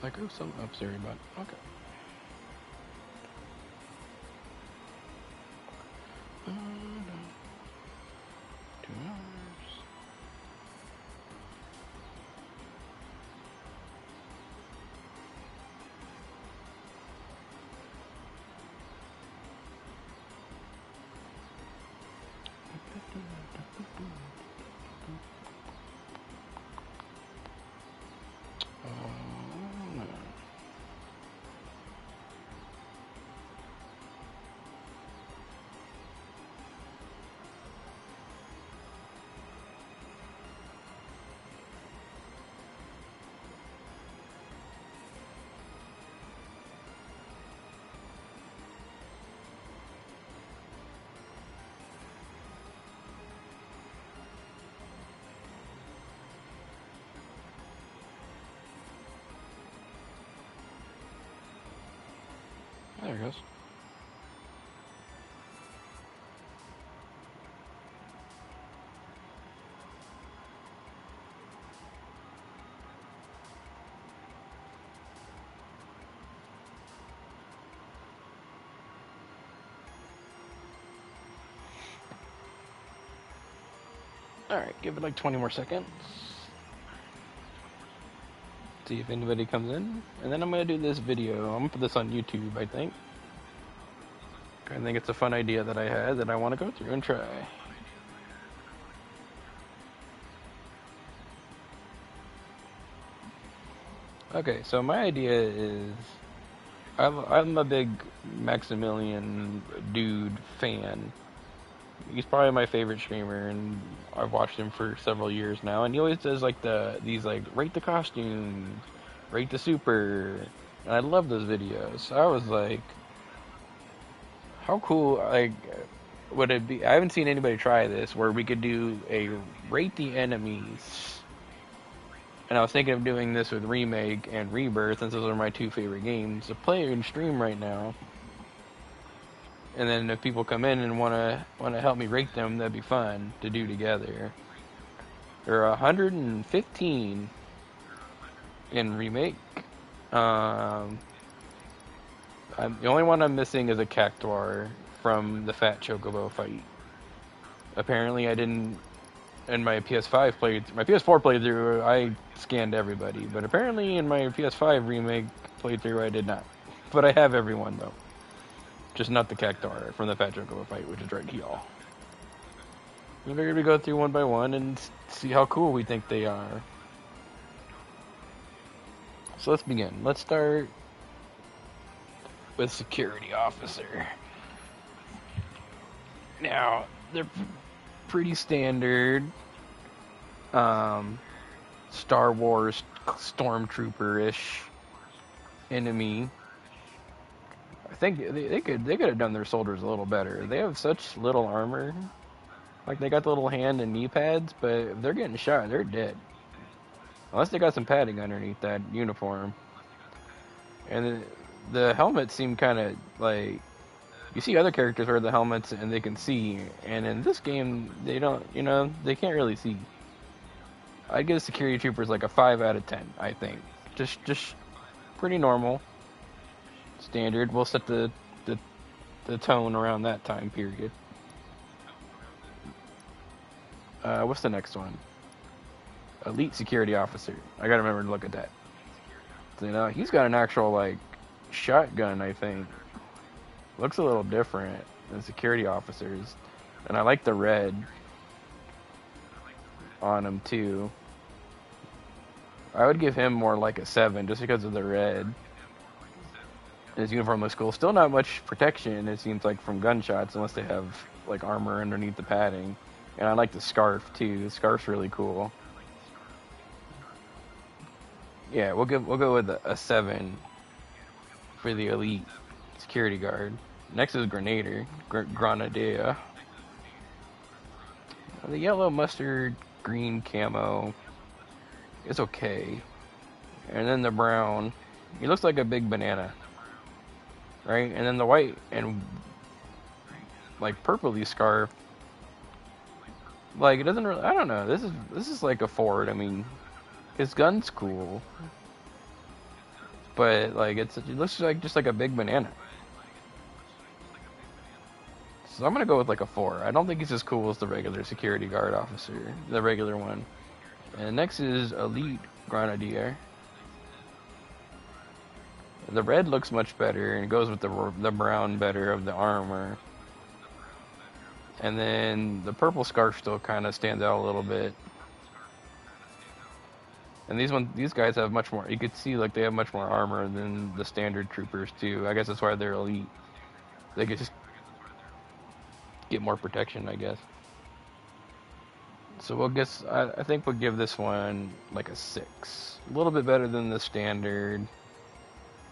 Like, oh, some up Siri, but okay. No. 2 hours. No. There it goes. Alright, give it like 20 more seconds. See if anybody comes in. And then I'm going to do this video. I'm going to put this on YouTube, I think. I think it's a fun idea that I had that I want to go through and try. Okay, so my idea is I'm a big Maximilian dude fan. He's probably my favorite streamer, and I've watched him for several years now. And he always does like these like rate the costumes, rate the super, and I love those videos. So I was like, how cool like would it be? I haven't seen anybody try this where we could do a rate the enemies. And I was thinking of doing this with Remake and Rebirth, since those are my two favorite games to play and stream right now. And then if people come in and wanna help me rate them, that'd be fun to do together. There are 115 in Remake. The only one I'm missing is a Cactuar from the Fat Chocobo fight. Apparently, I didn't. In my PS4 playthrough, I scanned everybody, but apparently in my PS5 Remake playthrough, I did not. But I have everyone though. Just not the Cactuar from the Fat Chocobo fight, which is right here. We're going to go through one by one and see how cool we think they are. So let's begin. Let's start with Security Officer. Now, they're pretty standard Star Wars Stormtrooper-ish enemy. I think they could have done their soldiers a little better. They have such little armor. Like, they got the little hand and knee pads, but if they're getting shot, they're dead. Unless they got some padding underneath that uniform. And the helmets seem kind of like... You see other characters wear the helmets and they can see. And in this game, they don't, they can't really see. I'd give Security Troopers like a 5 out of 10, I think. Just pretty normal. Standard. We'll set the tone around that time period. What's the next one? Elite Security Officer. I gotta remember to look at that. So, he's got an actual like shotgun, I think. Looks a little different than security officers, and I like the red on him too. I would give him more like a 7 just because of the red. His uniform looks cool. Still not much protection, it seems like, from gunshots, unless they have like armor underneath the padding. And I like the scarf too. The scarf's really cool. Yeah, we'll go with a 7 for the elite security guard. Next is Grenadier. Grenadier. The yellow mustard green camo is okay. And then the brown. He looks like a big banana. Right? And then the white and like purpley scarf. Like, it doesn't really, I don't know. This is like a Ford. I mean, His gun's cool, but like it looks like just like a big banana. So I'm gonna go with like a 4. I don't think he's as cool as the regular security guard officer, the regular one. And next is Elite Grenadier. The red looks much better and goes with the brown better of the armor. And then the purple scarf still kind of stands out a little bit. And these guys have much more. You could see like they have much more armor than the standard troopers too. I guess that's why they're elite. They could just get more protection, I guess. So I think we'll give this one like a 6. A little bit better than the standard.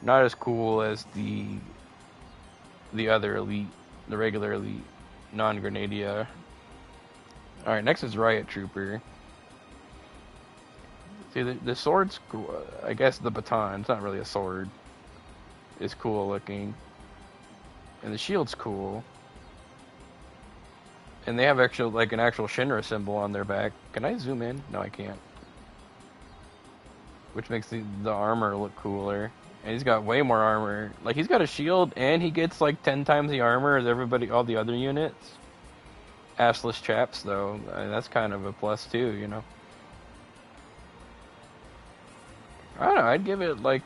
Not as cool as the other elite, the regular elite non-grenadier. All right, next is Riot Trooper. See, the sword's cool. I guess the baton, it's not really a sword, is cool looking. And the shield's cool. And they have an actual Shinra symbol on their back. Can I zoom in? No, I can't. Which makes the armor look cooler. And he's got way more armor. Like, he's got a shield, and he gets like 10 times the armor as all the other units. Assless chaps, though. That's kind of a plus, too, you know. I don't know, I'd give it like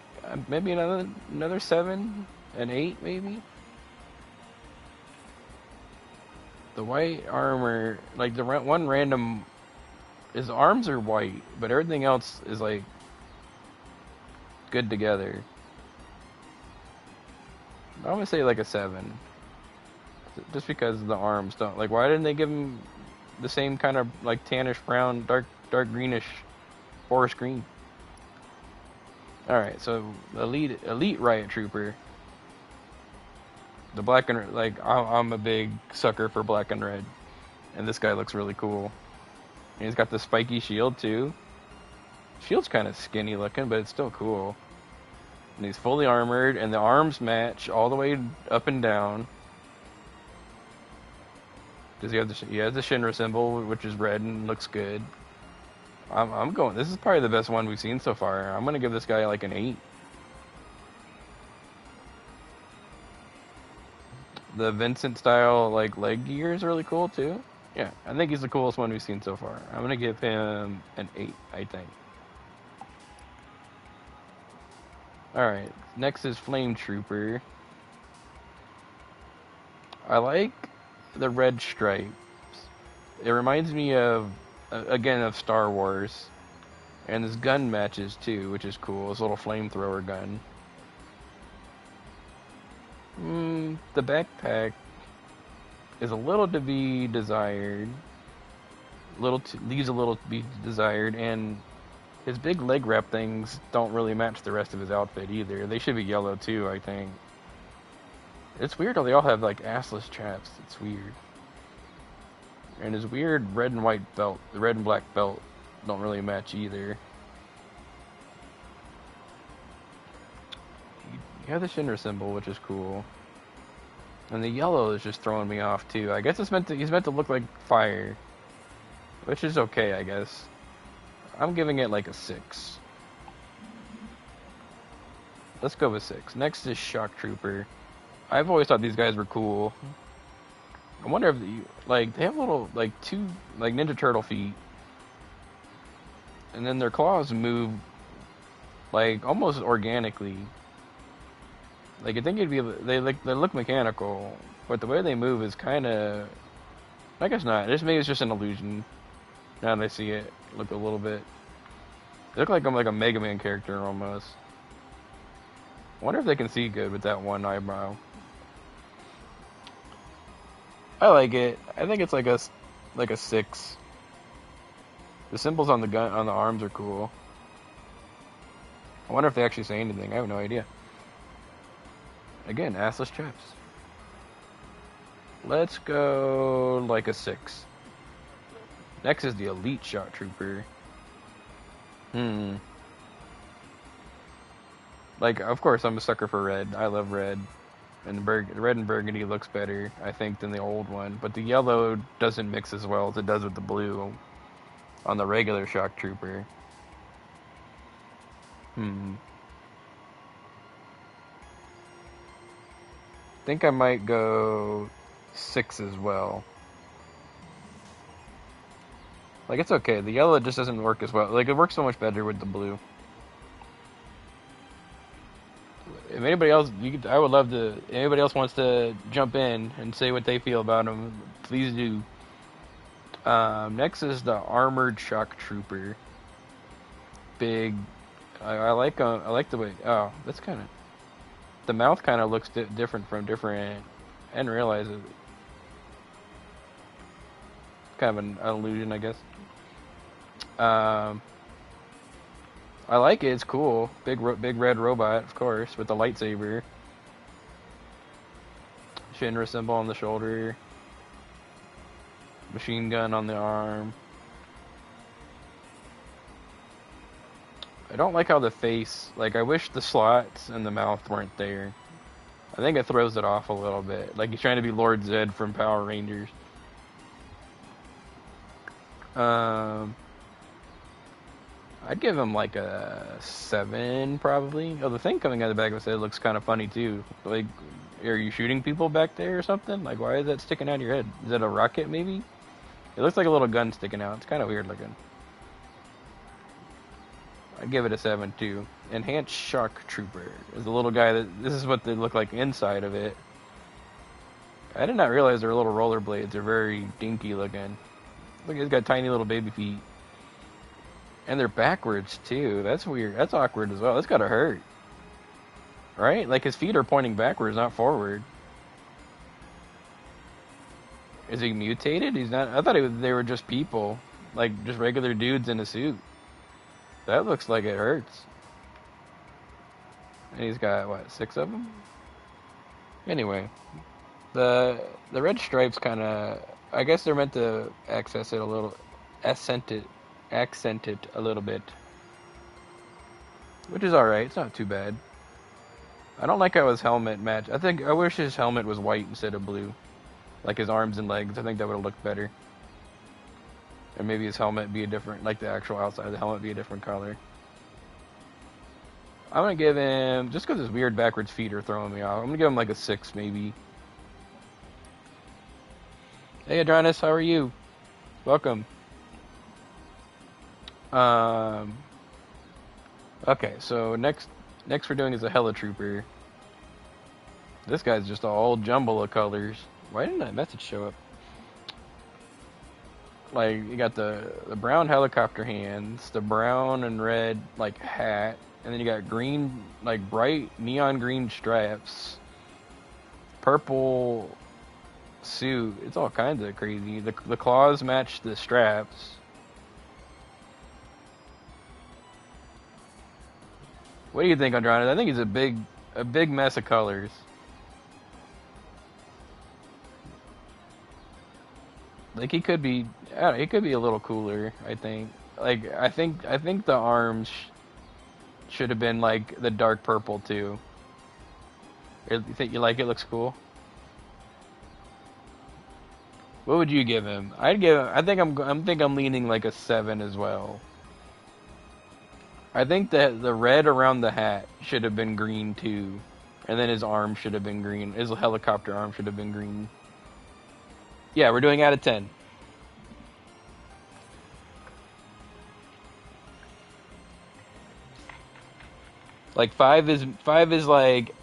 maybe another 7, an 8 maybe. The white armor, like the one random, his arms are white, but everything else is like good together. I'm gonna say like a 7, just because the arms don't like. Why didn't they give him the same kind of like tannish brown, dark greenish, forest green? All right, so elite Riot Trooper. The black and like I'm a big sucker for black and red, and this guy looks really cool. And he's got the spiky shield too. Shield's kind of skinny looking, but it's still cool. And he's fully armored, and the arms match all the way up and down. Does he have he has the Shinra symbol, which is red and looks good. I'm going. This is probably the best one we've seen so far. I'm gonna give this guy like an 8. The Vincent style like leg gear is really cool too. Yeah, I think he's the coolest one we've seen so far. I'm gonna give him an 8, I think. Alright, next is Flame Trooper. I like the red stripes. It reminds me of, again, of Star Wars. And this gun matches too, which is cool. This little flamethrower gun. The backpack is a little to be desired. Leaves a little to be desired, and his big leg wrap things don't really match the rest of his outfit either. They should be yellow too, I think. It's weird how they all have like assless chaps. It's weird. And his weird red and white belt, the red and black belt, don't really match either. You have the Shinra symbol, which is cool. And the yellow is just throwing me off too. I guess he's meant to look like fire. Which is okay, I guess. I'm giving it like a 6. Let's go with 6. Next is Shock Trooper. I've always thought these guys were cool. I wonder if they have little like 2 like Ninja Turtle feet. And then their claws move like almost organically. Like I think they look mechanical, but the way they move is kind of, I guess not. Maybe it's just an illusion. Now that I see it, look a little bit. They look like I'm like a Mega Man character almost. I wonder if they can see good with that one eyebrow. I like it. I think it's like a 6. The symbols on the arms are cool. I wonder if they actually say anything. I have no idea. Again, assless chaps. Let's go like a 6. Next is the Elite Shock Trooper. Like, of course, I'm a sucker for red. I love red. And red and burgundy looks better, I think, than the old one. But the yellow doesn't mix as well as it does with the blue on the regular Shock Trooper. Hmm. Think I might go 6 as well. Like, it's okay. The yellow just doesn't work as well. Like, it works so much better with the blue. If anybody else, I would love to. If anybody else wants to jump in and say what they feel about them, please do. Next is the armored shock trooper. Big. I like. I like the way. Oh, that's kind of. The mouth kind of looks different from different. I didn't realize it. Kind of an illusion, I guess. Um, I like it. It's cool. Big red robot, of course, with the lightsaber. Shinra symbol on the shoulder. Machine gun on the arm. I don't like how the face, like, I wish the slots and the mouth weren't there. I think it throws it off a little bit. Like he's trying to be Lord Zed from Power Rangers. I'd give him like a 7 probably. Oh, the thing coming out of the back of his head looks kind of funny too. Like, are you shooting people back there or something? Like, why is that sticking out of your head? Is that a rocket maybe? It looks like a little gun sticking out. It's kind of weird looking. I'd give it a 7 too. Enhanced Shock Trooper is the little guy that. This is what they look like inside of it. I did not realize they're little rollerblades. They're very dinky looking. Look, he's got tiny little baby feet. And they're backwards too. That's weird. That's awkward as well. That's gotta hurt. Right? Like his feet are pointing backwards, not forward. Is he mutated? He's not. I thought they were just people. Like just regular dudes in a suit. That looks like it hurts. And he's got, what, 6 of them? Anyway. The red stripes kind of... I guess they're meant to accent it a little... Accent it a little bit. Which is alright. It's not too bad. I don't like how his helmet match. I wish his helmet was white instead of blue. Like his arms and legs. I think that would have looked better. And maybe his helmet be a different, like the actual outside of the helmet be a different color. I'm going to give him, just because his weird backwards feet are throwing me off, I'm going to give him like a 6 maybe. Hey Adronis, how are you? Welcome. Okay, so next we're doing is a Helitrooper. This guy's just a whole jumble of colors. Why didn't that message show up? Like, you got the brown helicopter hands, the brown and red, like, hat, and then you got green, like, bright neon green straps, purple suit. It's all kinds of crazy. The claws match the straps. What do you think, Andronis? I think he's a big mess of colors. Like he could be he could be a little cooler, I think. Like I think the arms should have been like the dark purple too. You think you like it? Looks cool. What would you give him? I'd give him, I think I'm leaning like a 7 as well. I think that the red around the hat should have been green too. And then his arm should have been green. His helicopter arm should have been green. Yeah, we're doing out of 10. Like 5 is like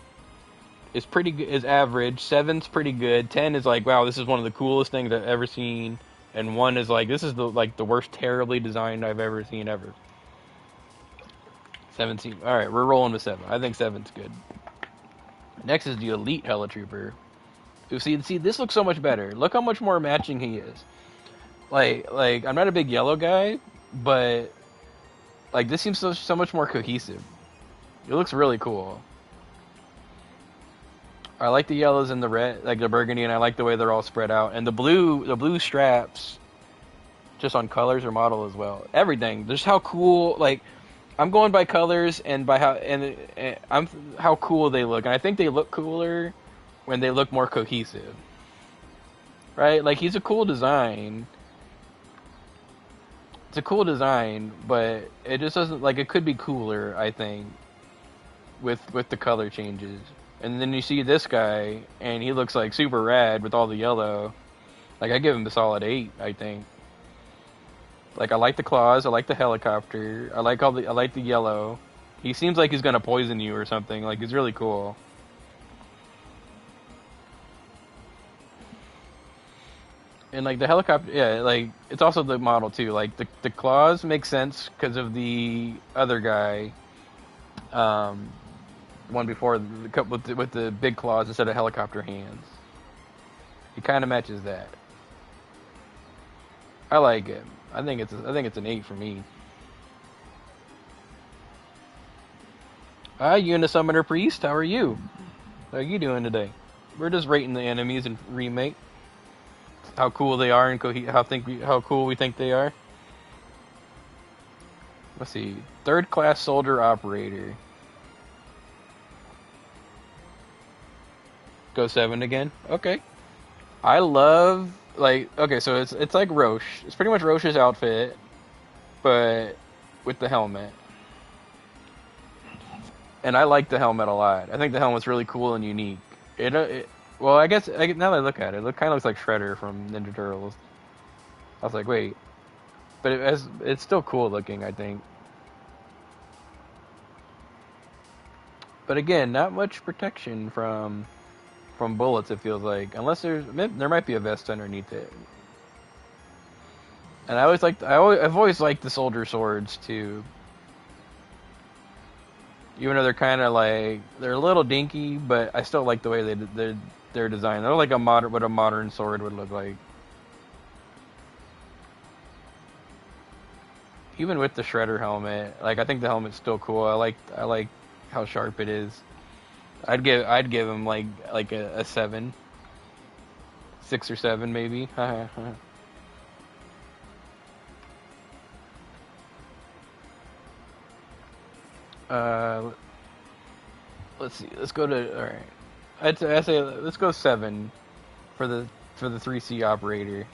is pretty good, is average. 7's pretty good. 10 is like, wow, this is one of the coolest things I've ever seen. And 1 is like, this is the worst terribly designed I've ever seen ever. 17. All right, we're rolling with 7. I think 7's good. Next is the Elite Helitrooper. See, this looks so much better. Look how much more matching he is. Like I'm not a big yellow guy, but like this seems so much more cohesive. It looks really cool. I like the yellows and the red, like the burgundy, and I like the way they're all spread out. And the blue straps, just on colors or model as well. Everything. Just how cool. Like I'm going by colors and by how cool they look. And I think they look cooler when they look more cohesive. Right? Like, he's a cool design. it's a cool design, but it just doesn't like it could be cooler, I think, with the color changes. And then you see this guy, and he looks like super rad with all the yellow. Like I give him a solid 8, I think. Like I like the claws, I like the helicopter, I like the yellow. He seems like he's gonna poison you or something. Like he's really cool. And like the helicopter, yeah, like it's also the model too. Like the claws make sense because of the other guy, um, one before with the big claws instead of helicopter hands. He kind of matches that. I like it. I think it's an 8 for me. Hi, Unisummoner Priest. How are you? How are you doing today? We're just rating the enemies in Remake. How cool they are and how cool we think they are. Let's see. Third class soldier operator. Go 7 again. Okay. I love like okay, so it's like Roche. It's pretty much Roche's outfit, but with the helmet. And I like the helmet a lot. I think the helmet's really cool and unique. Well, now that I look at it, it kind of looks like Shredder from Ninja Turtles. I was like, wait, but it's still cool looking, I think. But again, not much protection from bullets. It feels like, unless there might be a vest underneath it. And I've always liked the soldier swords too. Even though they're kind of like they're a little dinky, but I still like the way they're designed. They're like what a modern sword would look like. Even with the Shredder helmet, like I think the helmet's still cool. I like how sharp it is. I'd give him like a 7, 6 or 7 maybe. uh, let's see. Let's go to all right. I'd say let's go 7 for the 3C operator.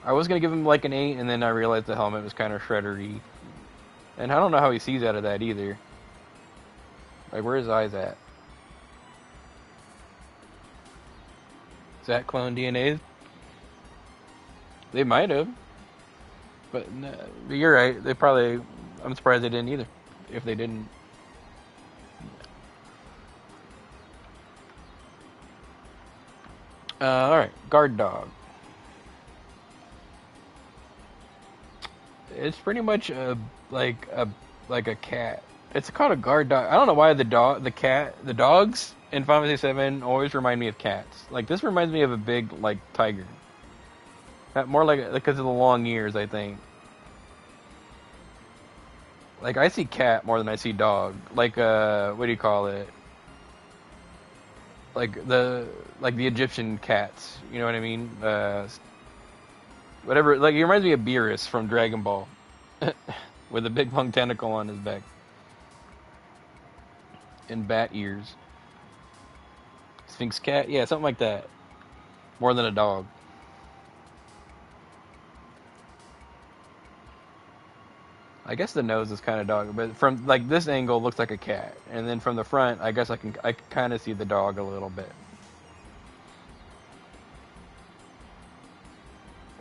I was gonna give him like an 8, and then I realized the helmet was kind of shreddery, and I don't know how he sees out of that either. Like, where his eyes at? Is that clone DNA? They might have, but no, you're right. They probably. I'm surprised they didn't either. If they didn't. All right, guard dog. It's pretty much like a cat. It's called a guard dog. I don't know why the dogs in Final Fantasy 7 always remind me of cats. Like this reminds me of a big like tiger. More like because of the long ears, I think. Like I see cat more than I see dog. Like what do you call it? Like the Egyptian cats. You know what I mean? Whatever. Like he reminds me of Beerus from Dragon Ball, with a big long tentacle on his back and bat ears. Sphinx cat, yeah, something like that. More than a dog. I guess the nose is kind of dog, but from like this angle, it looks like a cat, and then from the front, I guess I can kind of see the dog a little bit.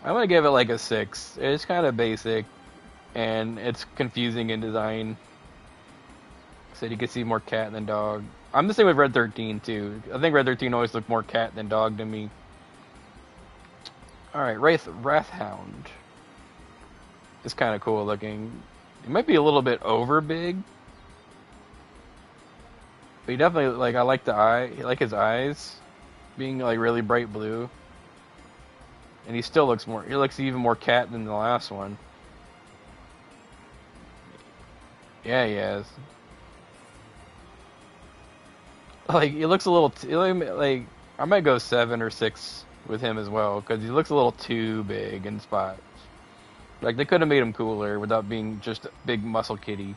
I'm gonna give it like a 6. It's kind of basic, and it's confusing in design. Said you could see more cat than dog. I'm the same with Red 13 too. I think Red 13 always looked more cat than dog to me. All right, Wrathhound. It's kind of cool looking. It might be a little bit over big, but he definitely like. I like the eye. I like his eyes being like really bright blue, and he still looks more. He looks even more cat than the last one. Yeah, he has. Like he looks a little like I might go 7 or 6 with him as well because he looks a little too big in spots. Like they could have made him cooler without being just a big muscle kitty.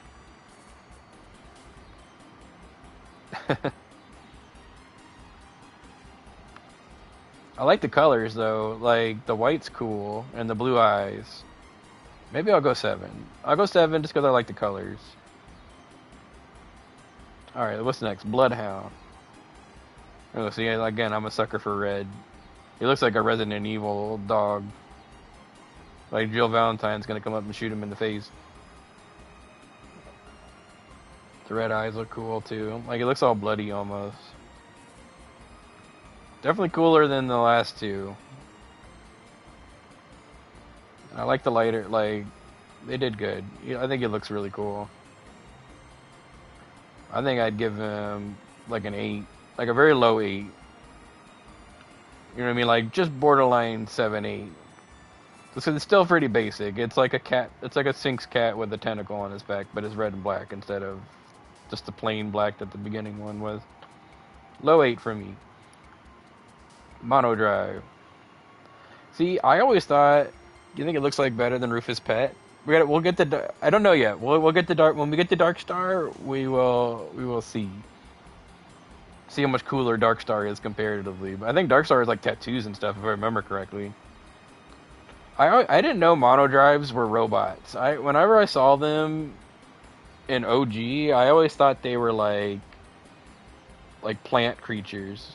I like the colors though. Like the white's cool and the blue eyes. Maybe I'll go 7. I'll go 7 just because I like the colors. Alright, what's next? Bloodhound. Oh, see, again, I'm a sucker for red. He looks like a Resident Evil dog. Like Jill Valentine's gonna come up and shoot him in the face. The red eyes look cool too. Like, it looks all bloody almost. Definitely cooler than the last two. I like the lighter, like, they did good. I think it looks really cool. I think I'd give him like an 8. Like a very low 8. You know what I mean? Like, just borderline 7, 8. So it's still pretty basic. It's like a cat. It's like a Sphinx cat with a tentacle on his back, but it's red and black instead of just the plain black that the beginning one was. Low 8 for me. Mono Drive. See, I always thought. Do you think it looks like better than Rufus Pet? We'll get the. I don't know yet. We'll get the dark when we get the Dark Star. We will see. See how much cooler Dark Star is comparatively. But I think Dark Star is like tattoos and stuff, if I remember correctly. I didn't know mono drives were robots. Whenever I saw them in OG, I always thought they were like plant creatures.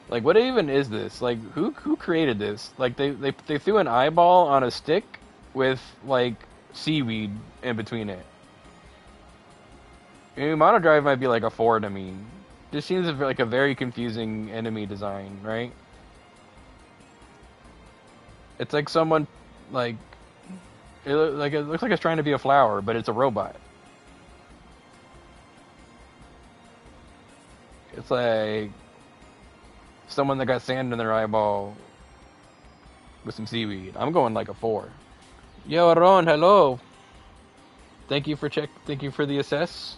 Like, what even is this? Like, who created this? Like, they threw an eyeball on a stick with like seaweed in between it. Mono drive might be like a 4 to me. This seems like a very confusing enemy design, right? It's like someone, like, it looks like it's trying to be a flower, but it's a robot. It's like someone that got sand in their eyeball with some seaweed. I'm going like a 4. Yo, Ron, hello. Thank you for the assess.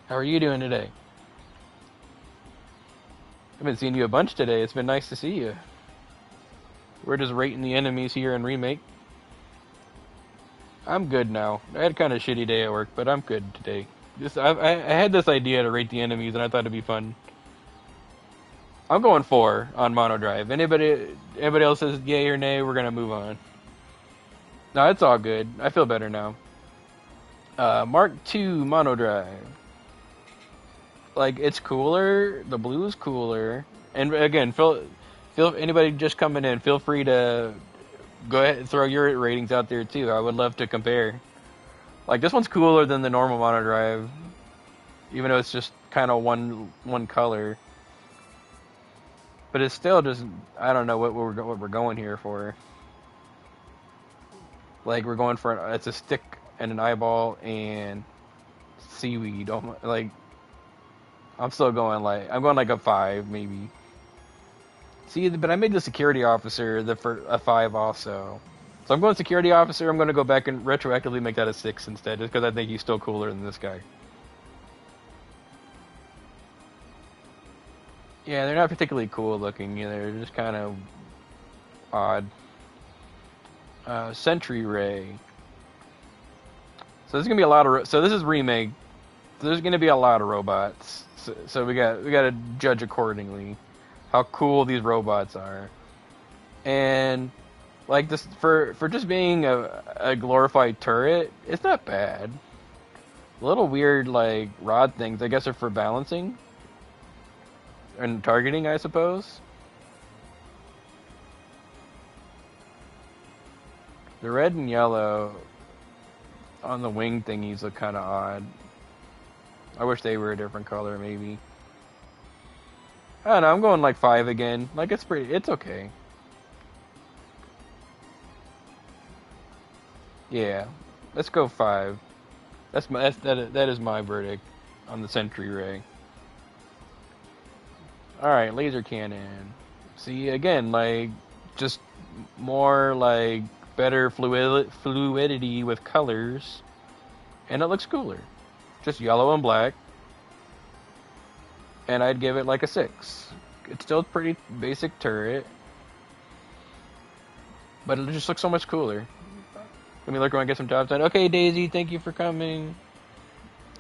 How are you doing today? I've been seeing you a bunch today. It's been nice to see you. We're just rating the enemies here in Remake. I'm good now. I had kind of a shitty day at work, but I'm good today. I had this idea to rate the enemies, and I thought it'd be fun. I'm going 4 on Mono Drive. Anybody else says yay or nay, we're gonna move on. No, it's all good. I feel better now. Mark II Mono Drive. Like, it's cooler. The blue is cooler. And again, feel anybody just coming in, feel free to go ahead and throw your ratings out there too. I would love to compare. Like, this one's cooler than the normal Mono Drive, even though it's just kind of one color. But it's still just, I don't know what we're going here for. Like, we're going for it's a stick and an eyeball and seaweed. Like, I'm still going I'm going like a 5 maybe. See, but I made the security officer for a 5 also. So I'm going security officer. I'm going to go back and retroactively make that a 6 instead, just because I think he's still cooler than this guy. Yeah, they're not particularly cool looking either. They're just kind of odd. Sentry Ray. So there's gonna be a lot of. So this is Remake. So there's gonna be a lot of robots. So we got to judge accordingly how cool these robots are. And like this for just being a glorified turret, it's not bad. A little weird like rod things, I guess, are for balancing and targeting, I suppose. The red and yellow on the wing thingies look kind of odd. I wish they were a different color, maybe. I don't know, I'm going like 5 again. Like, it's okay. Yeah, let's go 5. That is my verdict on the Sentry Ray. Alright, laser cannon. See, again, like, just more, like, better fluidity with colors. And it looks cooler. Just yellow and black. And I'd give it like a 6. It's still a pretty basic turret. But it just looks so much cooler. Let me lurk around and get some jobs done. Okay, Daisy, thank you for coming.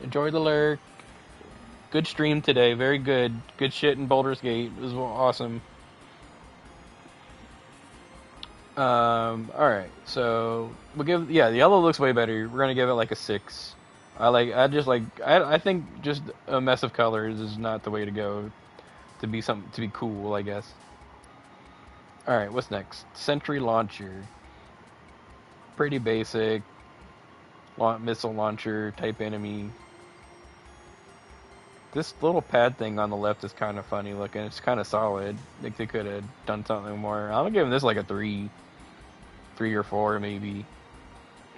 Enjoy the lurk. Good stream today, very good. Good shit in Baldur's Gate. It was awesome. All right. So we'll give the yellow looks way better. We're gonna give it like a 6. I think just a mess of colors is not the way to go to be cool, I guess. All right. What's next? Sentry launcher. Pretty basic missile launcher type enemy. This little pad thing on the left is kind of funny looking. It's kind of solid. I think they could have done something more. I'm giving this like a 3 or 4 maybe.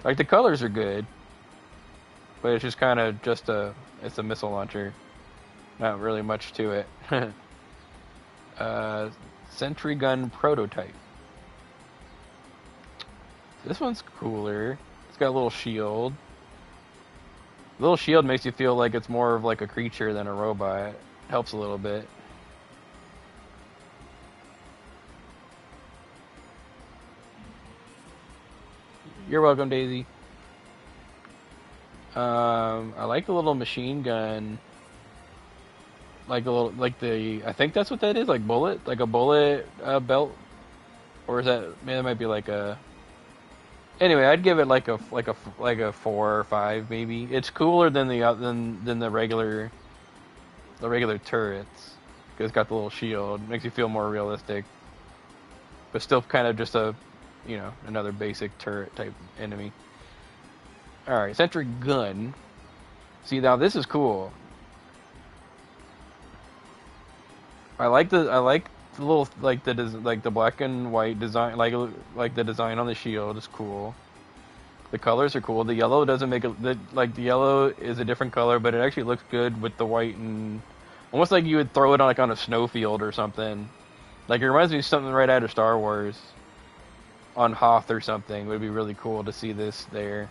Like the colors are good, but it's just kind of it's a missile launcher. Not really much to it. uh, Sentry gun prototype. This one's cooler. It's got a little shield. The little shield makes you feel like it's more of like a creature than a robot. Helps a little bit. You're welcome, Daisy. I like the little machine gun. Like a little, like I think that's what that is. Like a bullet belt, or is that? Man, that might be like a. Anyway, I'd give it like a 4 or 5 maybe. It's cooler than than the regular turrets. 'Cause it's got the little shield. Makes you feel more realistic, but still kind of just another basic turret type enemy. All right, sentry gun. See, now this is cool. I like the little like the black and white design, like the design on the shield is cool. The colors are cool. The yellow doesn't make it the yellow is a different color, but it actually looks good with the white, and almost like you would throw it on like on a snowfield or something. Like it reminds me of something right out of Star Wars, on Hoth or something. It would be really cool to see this there.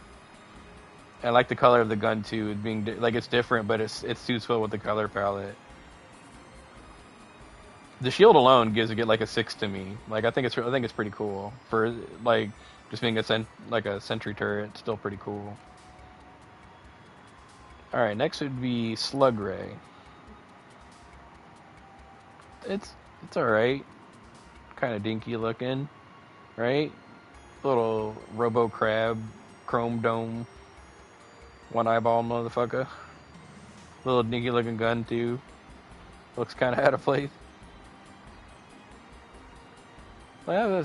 I like the color of the gun too. It being like it's different, but it suits well with the color palette. The shield alone gives it like a 6 to me. Like I think it's pretty cool for like just being like a sentry turret. It's still pretty cool. All right, next would be Slug Ray. It's all right. Kind of dinky looking, right? Little Robo Crab, Chrome Dome, one eyeball motherfucker. Little dinky looking gun too. Looks kind of out of place. Well,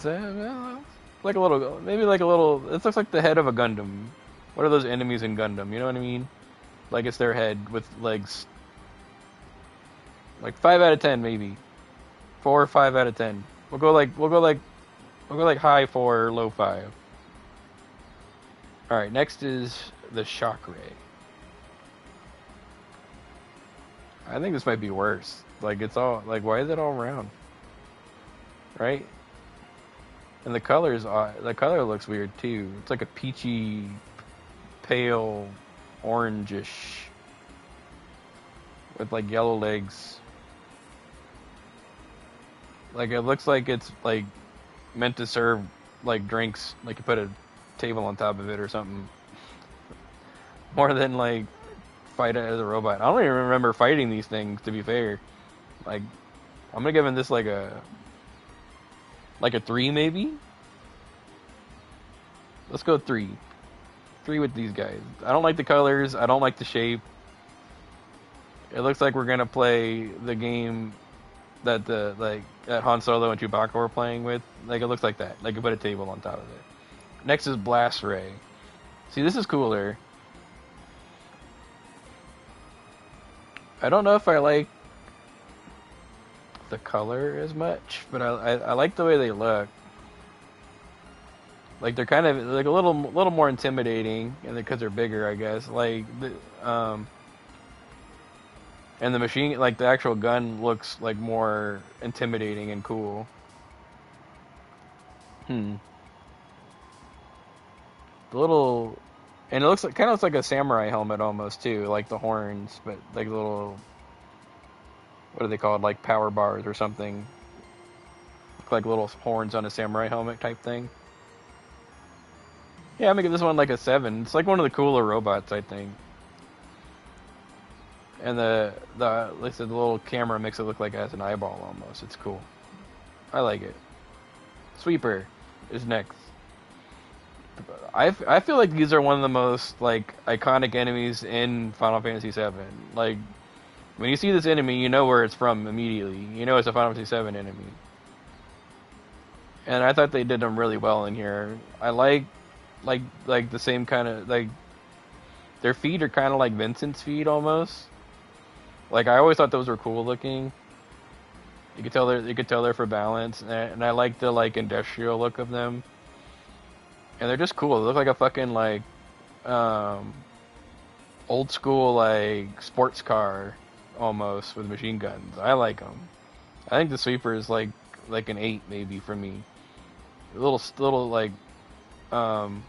like a little, maybe like a little. It looks like the head of a Gundam. What are those enemies in Gundam? You know what I mean? Like it's their head with legs. Like 5 out of 10, maybe 4 or 5 out of 10. We'll go like high 4, low 5. All right, next is the Shock Ray. I think this might be worse. Like it's all like, why is it all round? Right? And the color looks weird too. It's like a peachy, pale, orangish, with like yellow legs. Like it looks like it's like meant to serve like drinks. Like you put a table on top of it or something. More than like fight it as a robot. I don't even remember fighting these things, to be fair. Like I'm gonna give this like a 3 maybe. Let's go 3. 3 with these guys. I don't like the colors. I don't like the shape. It looks like we're gonna play the game that Han Solo and Chewbacca were playing with. Like it looks like that. Like you put a table on top of it. Next is Blast Ray. See, this is cooler. I don't know if I like the color as much, but I like the way they look. Like they're kind of like a little more intimidating, and because they're bigger, I guess. And the machine, like the actual gun, looks like more intimidating and cool. Hmm. The little, and it looks like a samurai helmet almost too, like the horns, but like little, what are they called? Like power bars or something. Look like little horns on a samurai helmet type thing. Yeah, I'm gonna give this one like a 7. It's like one of the cooler robots, I think. And like I said, the little camera makes it look like it has an eyeball almost. It's cool. I like it. Sweeper. is next. I feel like these are one of the most like iconic enemies in Final Fantasy VII. Like when you see this enemy, you know where it's from immediately. You know it's a Final Fantasy VII enemy. And I thought they did them really well in here. I like the same kind of like their feet are kind of like Vincent's feet almost. Like I always thought those were cool looking. You could tell they're for balance, and I like the like industrial look of them. And they're just cool. They look like a fucking like um, old school like sports car almost with machine guns. I like them. I think the sweeper is like an 8 maybe for me. A little like um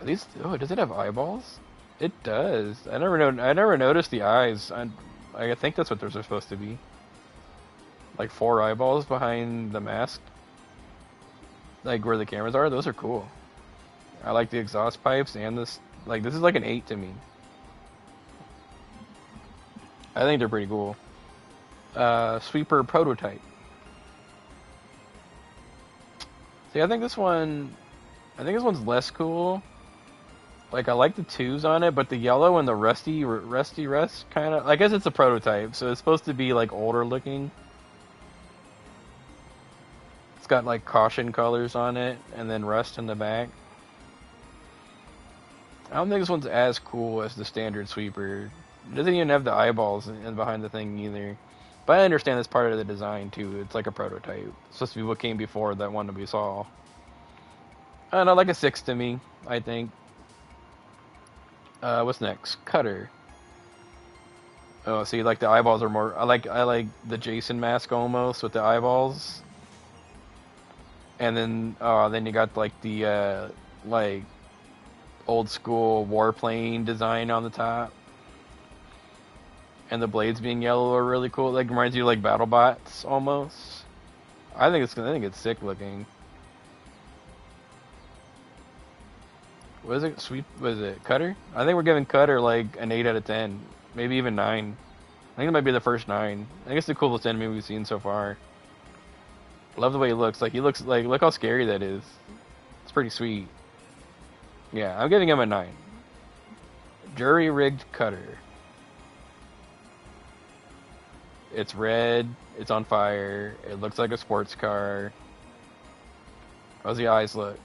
are these, oh, does it have eyeballs? It does. I never noticed the eyes. I think that's what those are supposed to be. Like 4 eyeballs behind the mask. Like where the cameras are. Those are cool. I like the exhaust pipes and this like this is like an 8 to me. I think they're pretty cool. Sweeper prototype. See, I think this one's less cool. Like I like the 2s on it, but the yellow and the rusty rust kind of. I guess it's a prototype, so it's supposed to be like older looking. It's got like caution colors on it, and then rust in the back. I don't think this one's as cool as the standard sweeper. It doesn't even have the eyeballs in behind the thing either. But I understand that's part of the design too. It's like a prototype. It's supposed to be what came before that one that we saw. I don't know, like a 6 to me, I think. What's next? Cutter. Oh, see, like the eyeballs are more. I like the Jason mask almost with the eyeballs. And then you got like the like old school warplane design on the top. And the blades being yellow are really cool. Like reminds you of like BattleBots almost. I think it's sick looking. What is it? Sweet? What is it? Cutter? I think we're giving Cutter like an 8 out of 10, maybe even 9. I think it might be the first 9. I think it's the coolest enemy we've seen so far. Love the way he looks. Like he looks like look how scary that is. It's pretty sweet. Yeah, I'm giving him a 9. Jury-rigged Cutter. It's red. It's on fire. It looks like a sports car. How's the eyes look?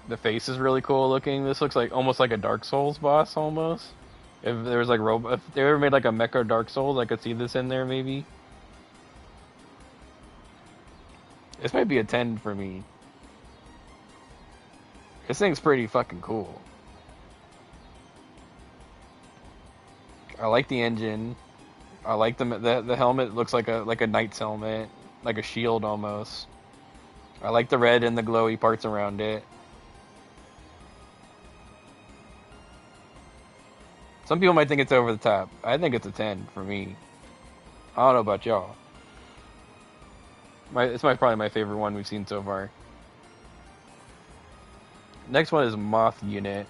The face is really cool looking. This looks like almost like a Dark Souls boss almost. If there was like if they ever made like a Mecha Dark Souls, I could see this in there maybe. This might be a 10 for me. This thing's pretty fucking cool. I like the engine. I like the helmet. Looks like a knight's helmet, like a shield almost. I like the red and the glowy parts around it. Some people might think it's over the top. I think it's a 10 for me. I don't know about y'all. It's probably my favorite one we've seen so far. Next one is Moth Unit.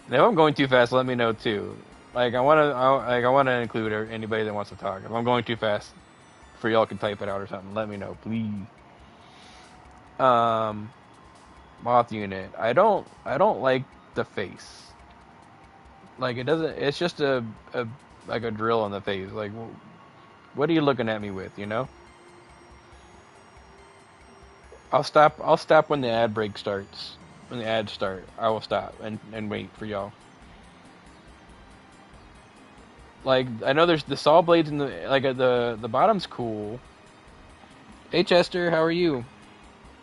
Now, if I'm going too fast, let me know too. Like I wanna include anybody that wants to talk. If I'm going too fast, for y'all can type it out or something. Let me know, please. Moth Unit. I don't like the face. Like it doesn't. It's just a like a drill in the face. Like, what are you looking at me with? You know. I'll stop when the ad break starts. When the ads start, I will stop and wait for y'all. Like I know there's the saw blades in the like the bottom's cool. Hey Chester, how are you?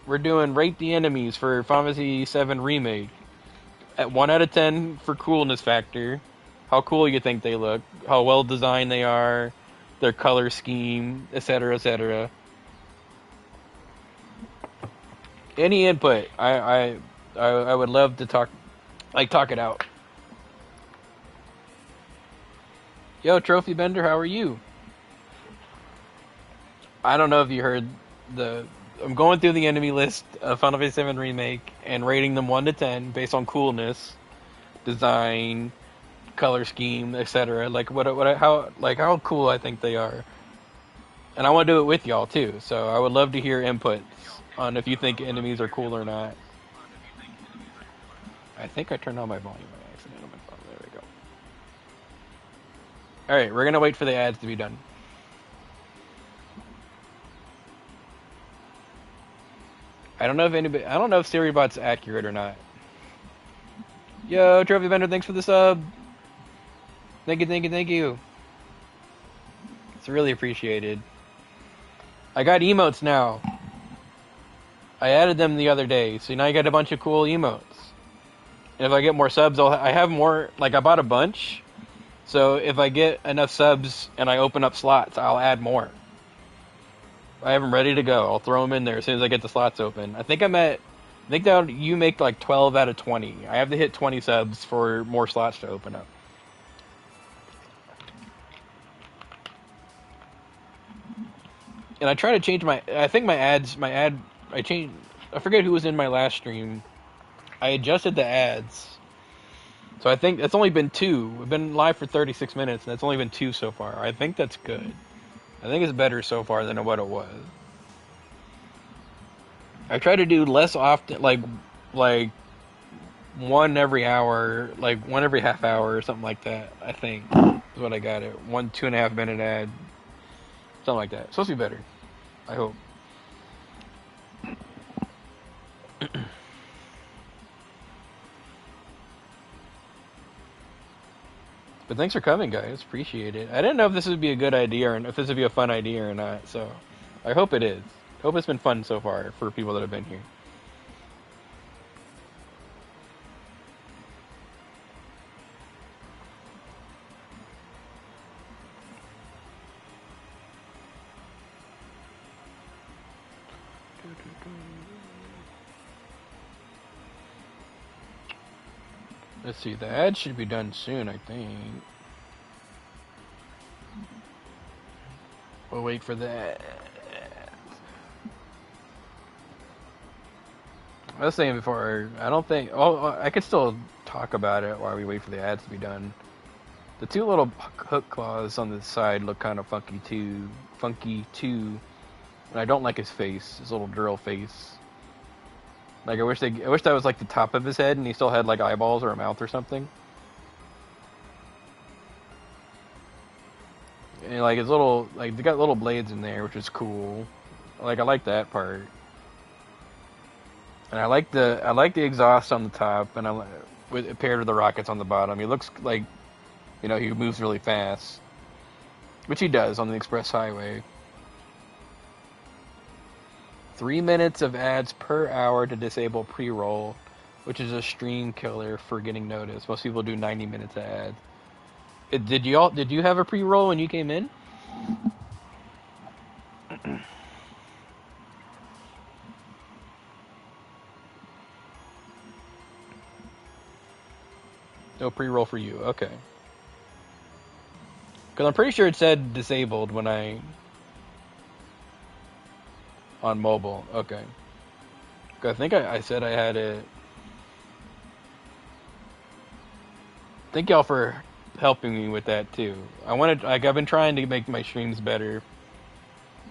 We're doing rate the enemies for Final Fantasy VII Remake. At 1 out of 10 for coolness factor. How cool you think they look, how well designed they are, their color scheme, etc., etc. Any input, I would love to talk it out. Yo, Trophy Bender, how are you? I don't know if you heard I'm going through the enemy list of Final Fantasy VII Remake and rating them 1 to 10 based on coolness, design, color scheme, etc. Like how cool I think they are. And I want to do it with y'all too. So I would love to hear inputs on if you think enemies are cool or not. I think I turned on my volume by accident on my phone. There we go. All right, we're gonna wait for the ads to be done. I don't know if anybody. I don't know if SiriBot's accurate or not. Yo, Trophy Bender, thanks for the sub. Thank you, thank you, thank you. It's really appreciated. I got emotes now. I added them the other day, so now you got a bunch of cool emotes. And if I get more subs, I have more. Like I bought a bunch, so if I get enough subs and I open up slots, I'll add more. I have them ready to go. I'll throw them in there as soon as I get the slots open. I think that you make like 12 out of 20. I have to hit 20 subs for more slots to open up. And I try to change I think I forget who was in my last stream. I adjusted the ads. So I think it's only been 2. We've been live for 36 minutes, and it's only been 2 so far. I think that's good. I think it's better so far than what it was. I try to do less often, like one every hour, like one every half hour or something like that. I think is what I got it. 1 2.5 minute ad, something like that. It's supposed to be better. I hope. But thanks for coming, guys. Appreciate it. I didn't know if this would be a good idea or if this would be a fun idea or not. So I hope it is. Hope it's been fun so far for people that have been here. Let's see, the ad should be done soon, I think. We'll wait for that. I was saying before, I don't think... Oh, I could still talk about it while we wait for the ads to be done. The 2 little hook claws on the side look kind of funky too. And I don't like his face, his little drill face. Like I wish that was like the top of his head and he still had like eyeballs or a mouth or something. And like his little, like they got little blades in there, which is cool. Like I like that part. And I like the exhaust on the top, and paired with the rockets on the bottom. He looks like, he moves really fast, which he does on the express highway. 3 minutes of ads per hour to disable pre-roll, which is a stream killer for getting noticed. Most people do 90 minutes of ads. Did you have a pre-roll when you came in? No pre-roll for you. Okay. Because I'm pretty sure it said disabled when on mobile. Okay. I think I said I had it. Thank y'all for helping me with that too. I've been trying to make my streams better,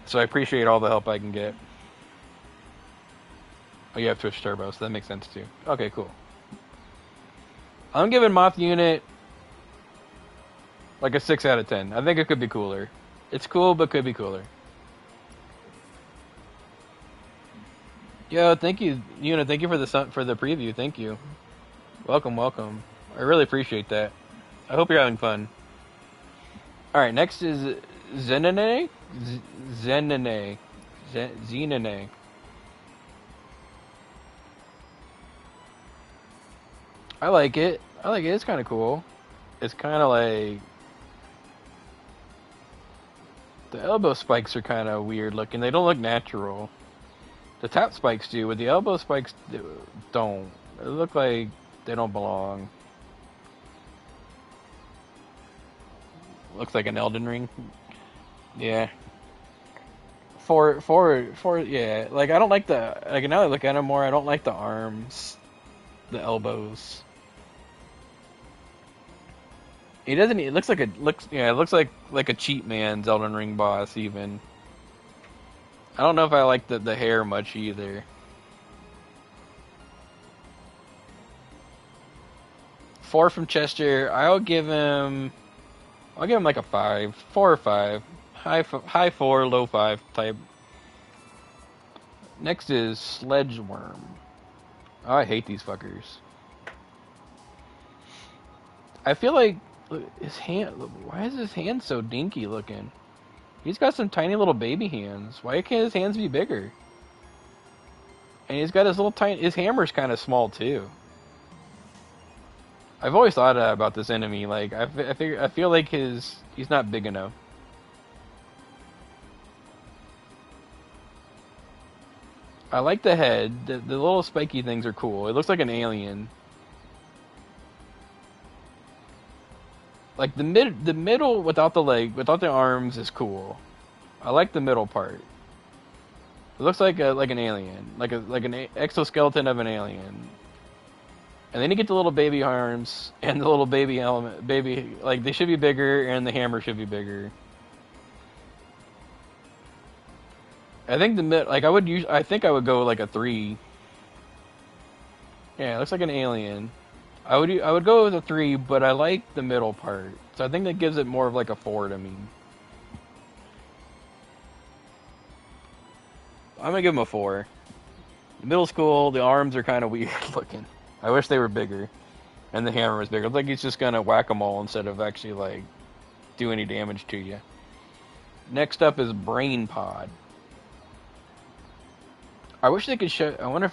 so I appreciate all the help I can get. Oh, you have Twitch Turbo, so that makes sense too. Okay, cool. I'm giving Moth Unit like a 6 out of 10. I think it could be cooler. It's cool, but could be cooler. Yo, thank you, Unit. Thank you for the preview. Thank you. Welcome. I really appreciate that. I hope you're having fun. All right, next is Zenene. Zenene. I like it. It's kind of cool. It's kind of like the elbow spikes are kind of weird looking. They don't look natural. The top spikes do, but the elbow spikes don't. They look like they don't belong. Looks like an Elden Ring. Yeah. Yeah. Like I don't like now that I look at them more, I don't like the arms, the elbows. It looks like it looks like a cheap man's Elden Ring boss even. I don't know if I like the hair much either. 4 from Chester. I'll give him like a 5, 4 or 5, high 4, low 5 type. Next is Sledgeworm. Oh, I hate these fuckers. I feel like his hand. Why is his hand so dinky looking? He's got some tiny little baby hands. Why can't his hands be bigger? And he's got his little tiny. His hammer's kind of small too. I've always thought about this enemy. Like I feel like he's not big enough. I like the head. The little spiky things are cool. It looks like an alien. Like the middle without the leg, without the arms is cool. I like the middle part. It looks like an alien, like an exoskeleton of an alien. And then you get the little baby arms and the little baby element, like they should be bigger, and the hammer should be bigger. I think I think I would go like a 3. Yeah, it looks like an alien. I would go with a 3, but I like the middle part, so I think that gives it more of like a 4 to me. I'm gonna give him a 4. Middle school, the arms are kind of weird looking. I wish they were bigger, and the hammer was bigger. It's like he's just gonna whack them all instead of actually like do any damage to you. Next up is Brain Pod. I wish they could show. I wonder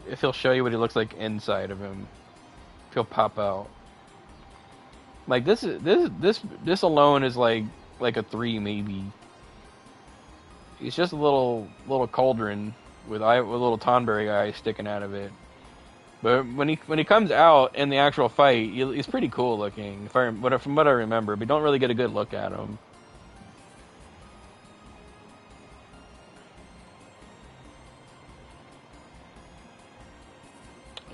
if he'll show you what he looks like inside of him. If he'll pop out. Like this alone is like a 3 maybe. He's just a little cauldron with little Tonberry eyes sticking out of it. But when he comes out in the actual fight, he's pretty cool looking. From what I remember, but don't really get a good look at him.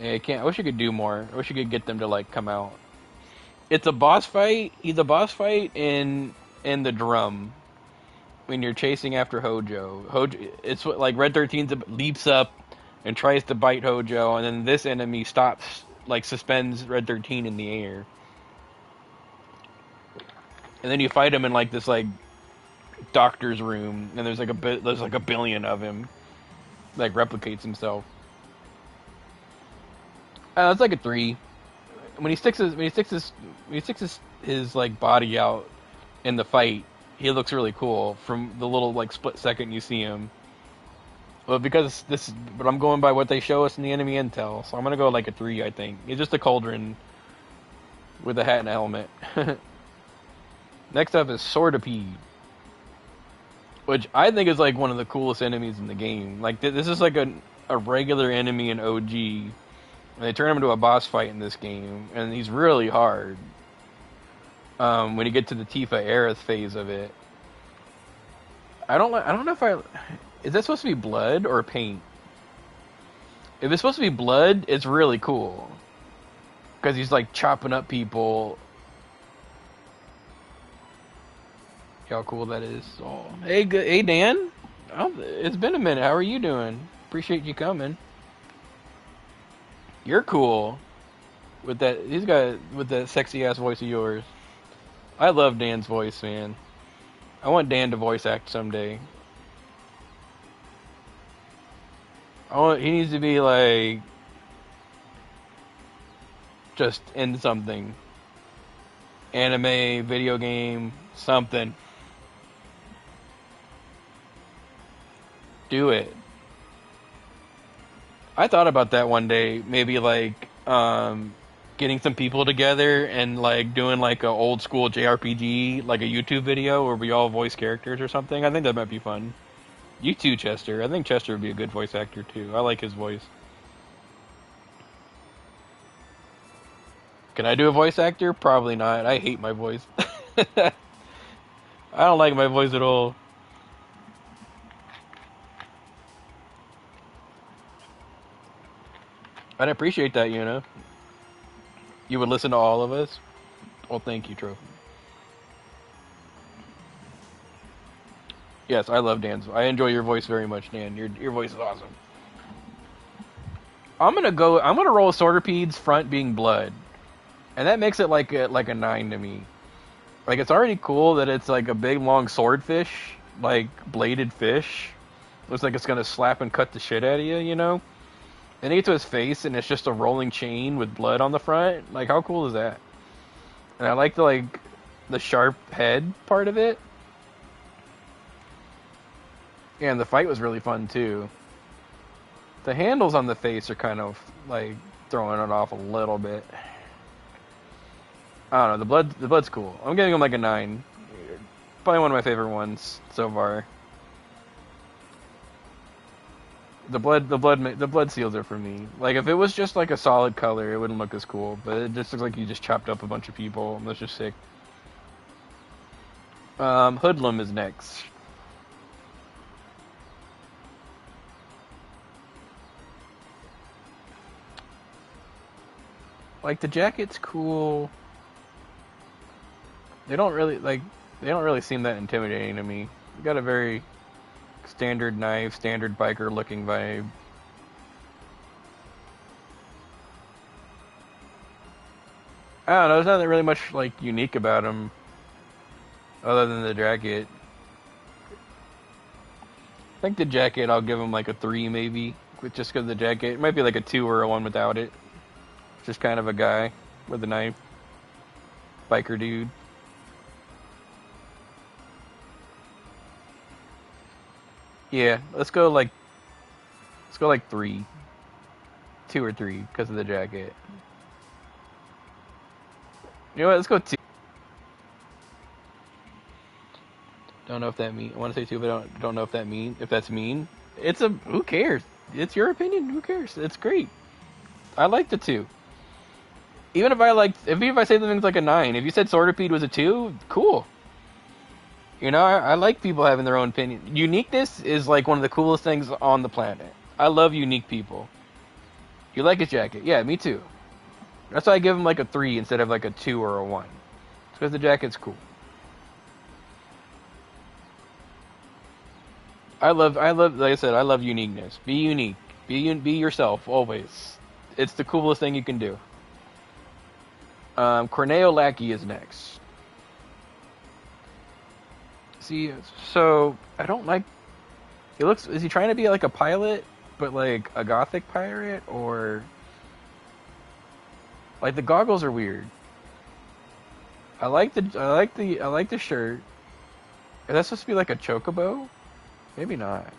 Yeah, I wish you could do more. I wish you could get them to like come out. It's a boss fight. He's a boss fight in the drum when you're chasing after Hojo. It's like Red 13 leaps up and tries to bite Hojo, and then this enemy stops, like suspends Red 13 in the air, and then you fight him in like this like doctor's room, and there's like a billion of him, like replicates himself. It's like a 3. When he sticks his like body out in the fight, he looks really cool from the little like split second you see him. But I'm going by what they show us in the enemy intel, so I'm gonna go like a 3. I think he's just a cauldron with a hat and a helmet. Next up is Swordipede, which I think is like one of the coolest enemies in the game. Like this is like a regular enemy in OG. And they turn him into a boss fight in this game, and he's really hard. When you get to the Tifa Aerith phase of it, I don't know is that supposed to be blood or paint? If it's supposed to be blood, it's really cool because he's like chopping up people. See how cool that is. Oh, hey Dan, it's been a minute. How are you doing? Appreciate you coming. You're cool with that. With that sexy ass voice of yours. I love Dan's voice, man. I want Dan to voice act someday. He needs to be like just in something. Anime, video game, something. Do it. I thought about that one day, maybe like getting some people together and like doing like a old school JRPG, like a YouTube video where we all voice characters or something. I think that might be fun. You too, Chester. I think Chester would be a good voice actor too. I like his voice. Can I do a voice actor? Probably not. I hate my voice. I don't like my voice at all. I'd appreciate that, you know. You would listen to all of us. Well, thank you, Trophy. Yes, I love Dan's. I enjoy your voice very much, Dan. Your voice is awesome. I'm gonna roll Sortipede's front being blood, and that makes it like a 9 to me. Like it's already cool that it's like a big long swordfish, like bladed fish. Looks like it's gonna slap and cut the shit out of you, you know. And you get to his face, and it's just a rolling chain with blood on the front. Like how cool is that? And I like the sharp head part of it. Yeah, and the fight was really fun too. The handles on the face are kind of like throwing it off a little bit. I don't know. The blood's cool. I'm giving him like a 9. Probably one of my favorite ones so far. The blood seals are for me. Like if it was just like a solid color, it wouldn't look as cool. But it just looks like you just chopped up a bunch of people. And that's just sick. Hoodlum is next. Like the jacket's cool. They don't really like. They don't really seem that intimidating to me. You got a very standard knife, standard biker looking vibe. I don't know. There's nothing really much like unique about him, other than the jacket. I think the jacket I'll give him like a 3 maybe, just because the jacket. It might be like a 2 or a 1 without it. Just kind of a guy with a knife, biker dude. Yeah, let's go like 3, 2 or 3 because of the jacket. You know what? Let's go 2. Don't know if that mean. I want to say 2, but don't know if that's mean. It's a who cares? It's your opinion. Who cares? It's great. I like the 2. Even if I say something's like a 9, if you said Sortipede was a 2, cool. You know, I like people having their own opinion. Uniqueness is like one of the coolest things on the planet. I love unique people. You like his jacket? Yeah, me too. That's why I give him like a 3 instead of like a 2 or a 1. It's because the jacket's cool. Like I said, I love uniqueness. Be unique. Be yourself always. It's the coolest thing you can do. Corneo Lackey is next. See, so I don't like. He looks. Is he trying to be like a pilot, but like a gothic pirate, or like the goggles are weird. I like the shirt. Is that supposed to be like a chocobo? Maybe not.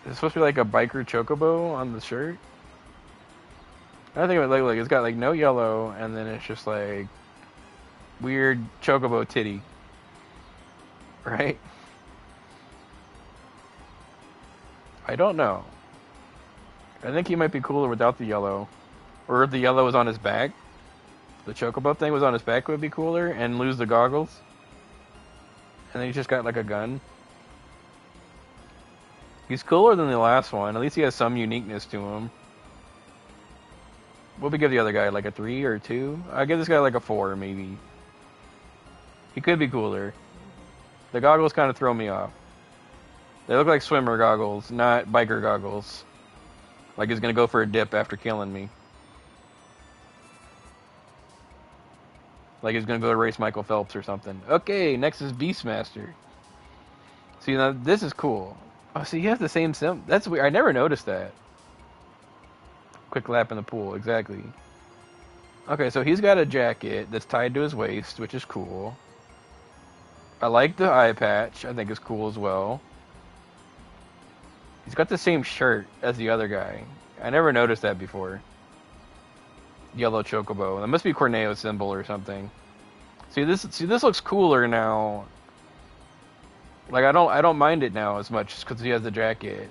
Is it supposed to be like a biker chocobo on the shirt? I think it like it's got like no yellow, and then it's just like weird chocobo titty, right? I don't know. I think he might be cooler without the yellow, or if the yellow was on his back. The chocobo thing was on his back would be cooler, and lose the goggles. And then he's just got like a gun. He's cooler than the last one. At least he has some uniqueness to him. What would we give the other guy? Like a 3 or a 2? I give this guy like a 4 maybe. He could be cooler. The goggles kind of throw me off. They look like swimmer goggles, not biker goggles. Like he's gonna go for a dip after killing me. Like he's gonna go race Michael Phelps or something. Okay, next is Beastmaster. See, now this is cool. Oh, see, he has the same sim. That's weird. I never noticed that. Quick lap in the pool, exactly. Okay, so he's got a jacket that's tied to his waist, which is cool. I like the eye patch. I think it's cool as well. He's got the same shirt as the other guy. I never noticed that before. Yellow chocobo. That must be Corneo's symbol or something. See this looks cooler now. Like I don't mind it now as much because he has the jacket.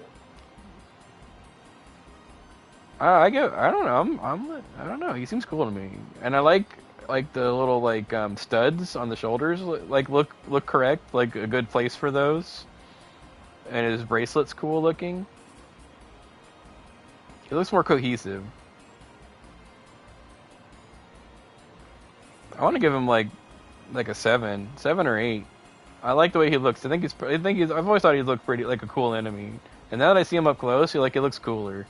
I don't know. I don't know. He seems cool to me, and I like the little like studs on the shoulders. Like look correct. Like a good place for those. And his bracelet's cool looking. It looks more cohesive. I want to give him like like a 7 or 8. I like the way he looks. I've always thought he looked pretty like a cool enemy. And now that I see him up close, he looks cooler.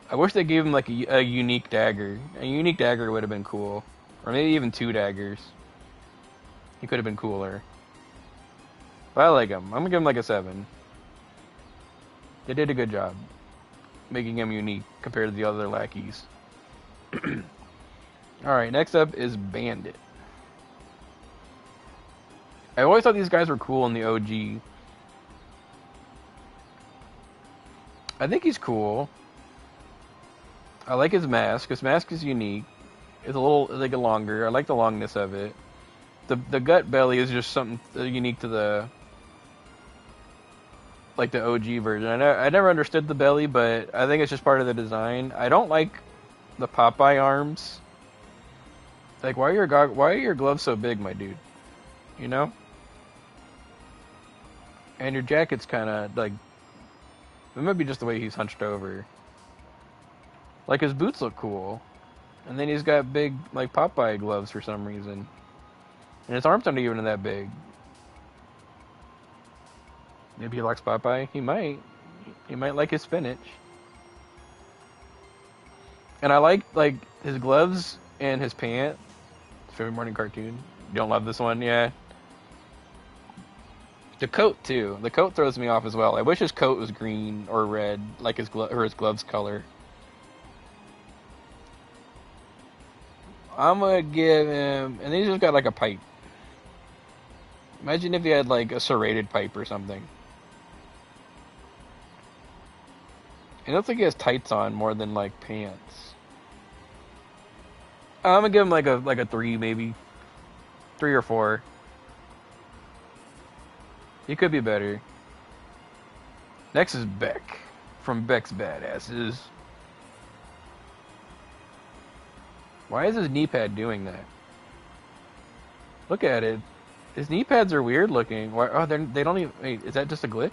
I wish they gave him like a unique dagger. A unique dagger would have been cool, or maybe even 2 daggers. He could have been cooler. But I like him. I'm gonna give him like a 7. They did a good job making him unique compared to the other lackeys. Alright, next up is Bandit. I always thought these guys were cool in the OG. I think he's cool. I like his mask. His mask is unique. It's a little like a longer. I like the longness of it. The gut belly is just something unique to the the OG version. I never understood the belly, but I think it's just part of the design. I don't like the Popeye arms. Like, why are your gloves so big, my dude? You know? And your jacket's kind of like, it might be just the way he's hunched over. Like, his boots look cool. And then he's got big, like, Popeye gloves for some reason. And his arms aren't even that big. Maybe he likes Popeye. He might. He might like his spinach. And I like his gloves and his pants. Favorite morning cartoon. You don't love this one? Yeah. The coat, too. The coat throws me off as well. I wish his coat was green or red, like his gloves color. I'm gonna give him... And he's just got like a pipe. Imagine if he had like a serrated pipe or something. It looks like he has tights on more than like pants. I'm gonna give him like a 3 maybe. 3 or 4. He could be better. Next is Beck from Beck's Badasses. Why is his knee pad doing that? Look at it. His knee pads are weird looking. Why? Oh, they don't even. Wait, is that just a glitch?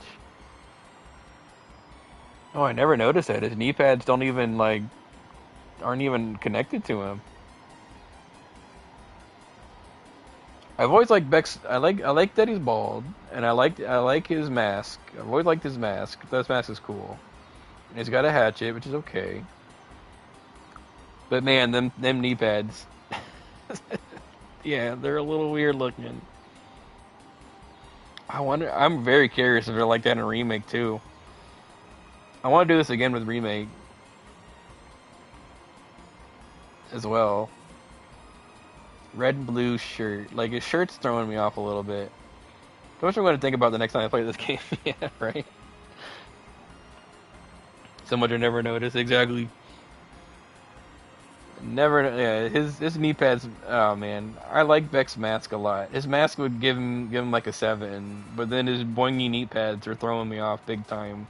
Oh, I never noticed that. His knee pads don't even aren't even connected to him. I've always liked Beck's. I like that he's bald, and I like his mask. I've always liked his mask. That mask is cool. And he's got a hatchet, which is okay. But man, them knee pads. Yeah, they're a little weird looking. I'm very curious if they're like that in Remake too. I want to do this again with Remake as well. Red and blue shirt. Like, his shirt's throwing me off a little bit. How much I'm going to think about the next time I play this game. Yeah, right? So much I never noticed. Exactly. Yeah, his knee pads. Oh man, I like Beck's mask a lot. His mask would give him like a 7, but then his boingy knee pads are throwing me off big time.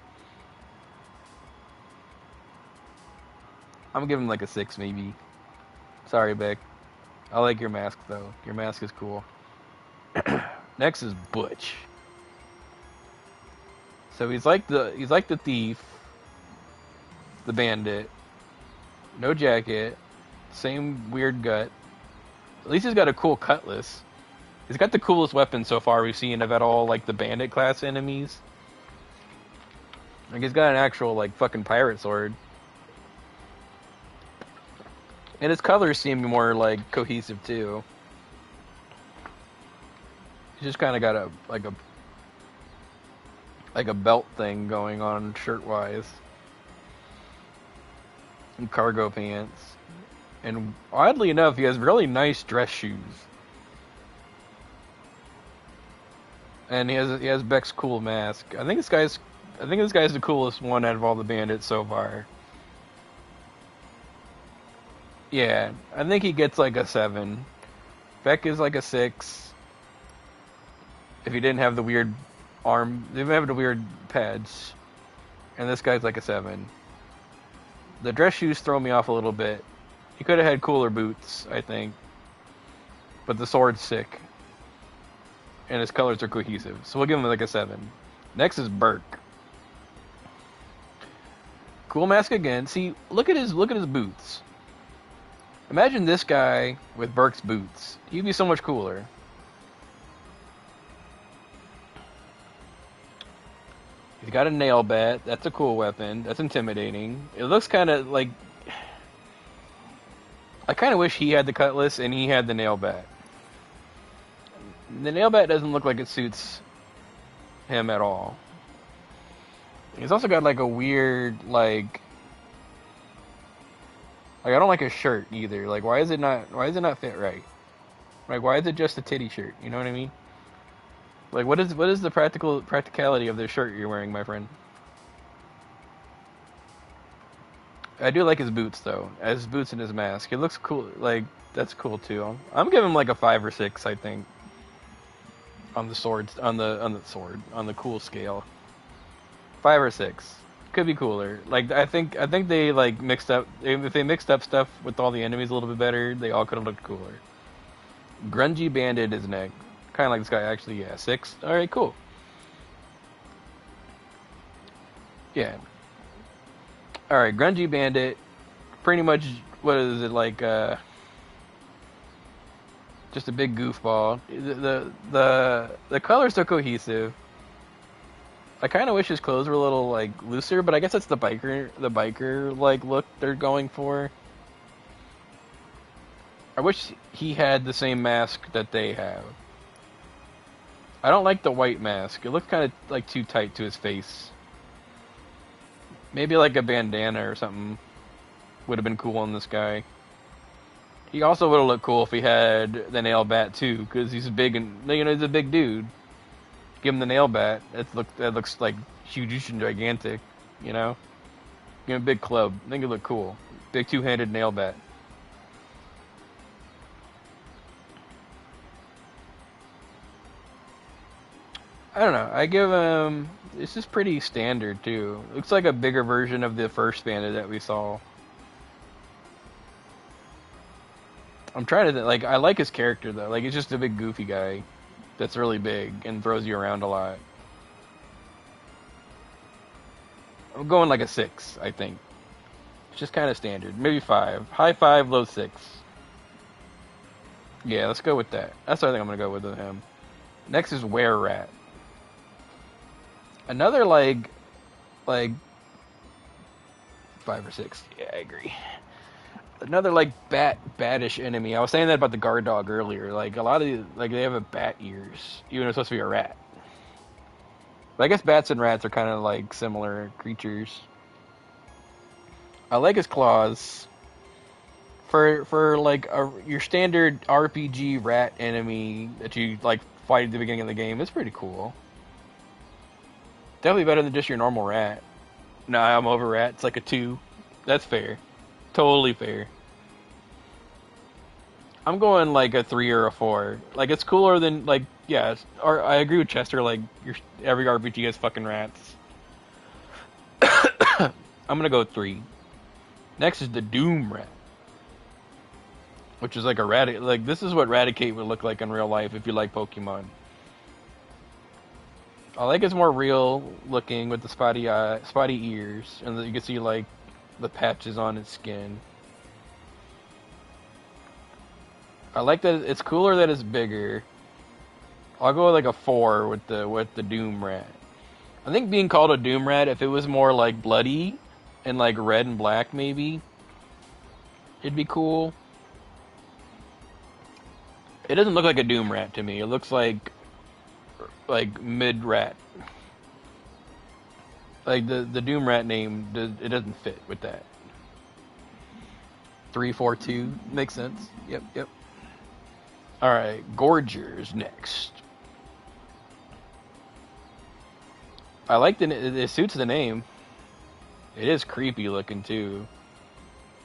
I'm gonna give him like a 6 maybe. Sorry, Beck. I like your mask though. Your mask is cool. Next is Butch. So he's like the thief, the bandit. No jacket. Same weird gut. At least he's got a cool cutlass. He's got the coolest weapon so far we've seen of at all, like the bandit class enemies. Like, he's got an actual like fucking pirate sword. And his colors seem more like cohesive too. He's just kind of got a belt thing going on shirt wise. And cargo pants. And oddly enough, he has really nice dress shoes. And he has Beck's cool mask. I think this guy's the coolest one out of all the bandits so far. Yeah, I think he gets like a 7. Beck is like a 6. If he didn't have the weird arm, they have the weird pads. And this guy's like a 7. The dress shoes throw me off a little bit. He could have had cooler boots, I think. But the sword's sick. And his colors are cohesive. So we'll give him like a 7. Next is Burke. Cool mask again. See, look at his boots. Imagine this guy with Burke's boots. He'd be so much cooler. He's got a nail bat. That's a cool weapon. That's intimidating. It looks kind of like I kind of wish he had the cutlass and he had the nail bat. The nail bat doesn't look like it suits him at all. He's also got like a weird like I don't like his shirt either. Like why is it not fit right? Like why is it just a titty shirt? You know what I mean? Like what is the practicality of this shirt you're wearing, my friend? I do like his boots though. His boots and his mask. It looks cool. Like that's cool too. I'm giving him like a 5 or 6, I think, on the sword on the cool scale. 5 or 6 could be cooler. Like I think they like mixed up. If they mixed up stuff with all the enemies a little bit better, they all could have looked cooler. Grungy banded his neck, kind of like this guy actually. Yeah, 6. All right, cool. Yeah. All right, grungy bandit. Pretty much, what is it like? Just a big goofball. The colors are cohesive. I kind of wish his clothes were a little like looser, but I guess that's the biker like look they're going for. I wish he had the same mask that they have. I don't like the white mask. It looks kind of like too tight to his face. Maybe like a bandana or something would have been cool on this guy. He also would have looked cool if he had the nail bat too, because he's big and he's a big dude. Give him the nail bat. That looks like huge and gigantic. You know, give him a big club. I think it look cool. Big two-handed nail bat. I don't know. I give him. This is pretty standard too. Looks like a bigger version of the first bandit that we saw. I'm trying to like. I like his character though. Like he's just a big goofy guy that's really big and throws you around a lot. I'm going like a 6, I think. It's just kind of standard. Maybe 5. High 5, low 6. Yeah, let's go with that. That's what I think I'm gonna go with him. Next is Were Rat. Another like 5 or 6. Yeah, I agree. Another like batish enemy. I was saying that about the guard dog earlier. Like a lot of like they have a bat ears, even though it's supposed to be a rat. But I guess bats and rats are kind of like similar creatures. I like his claws. For like your standard RPG rat enemy that you like fight at the beginning of the game, it's pretty cool. Definitely better than just your normal rat. Nah, I'm over rat. It's like a 2. That's fair. Totally fair. I'm going like a 3 or a 4. Like it's cooler than like yeah. Or I agree with Chester. Like every RPG has fucking rats. I'm gonna go 3. Next is the Doom Rat, which is like a rat. Like this is what Raticate would look like in real life if you like Pokemon. I like it's more real looking with the spotty ears, and you can see like the patches on its skin. I like that it's cooler that it's bigger. I'll go with like a 4 with the Doom Rat. I think being called a Doom Rat, if it was more like bloody and like red and black, maybe it'd be cool. It doesn't look like a Doom Rat to me. It looks like mid rat. Like the Doom Rat name, it doesn't fit with that. 342 makes sense. Yep. All right, Gorger's next. I like it suits the name. It is creepy looking too.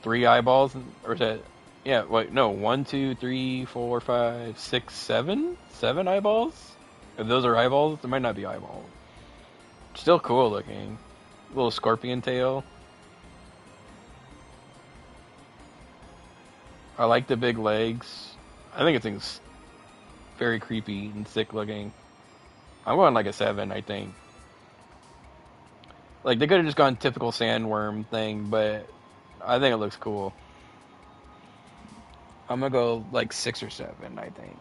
3 eyeballs, or is that? Yeah, wait, no, 1, 2, 3, 4, 5, 6, 7, 7 eyeballs. If those are eyeballs, there might not be eyeballs. Still cool looking. Little scorpion tail. I like the big legs. I think it's very creepy and sick looking. I'm going like a 7, I think. Like they could have just gone typical sandworm thing, but I think it looks cool. I'm gonna go like 6 or 7, I think.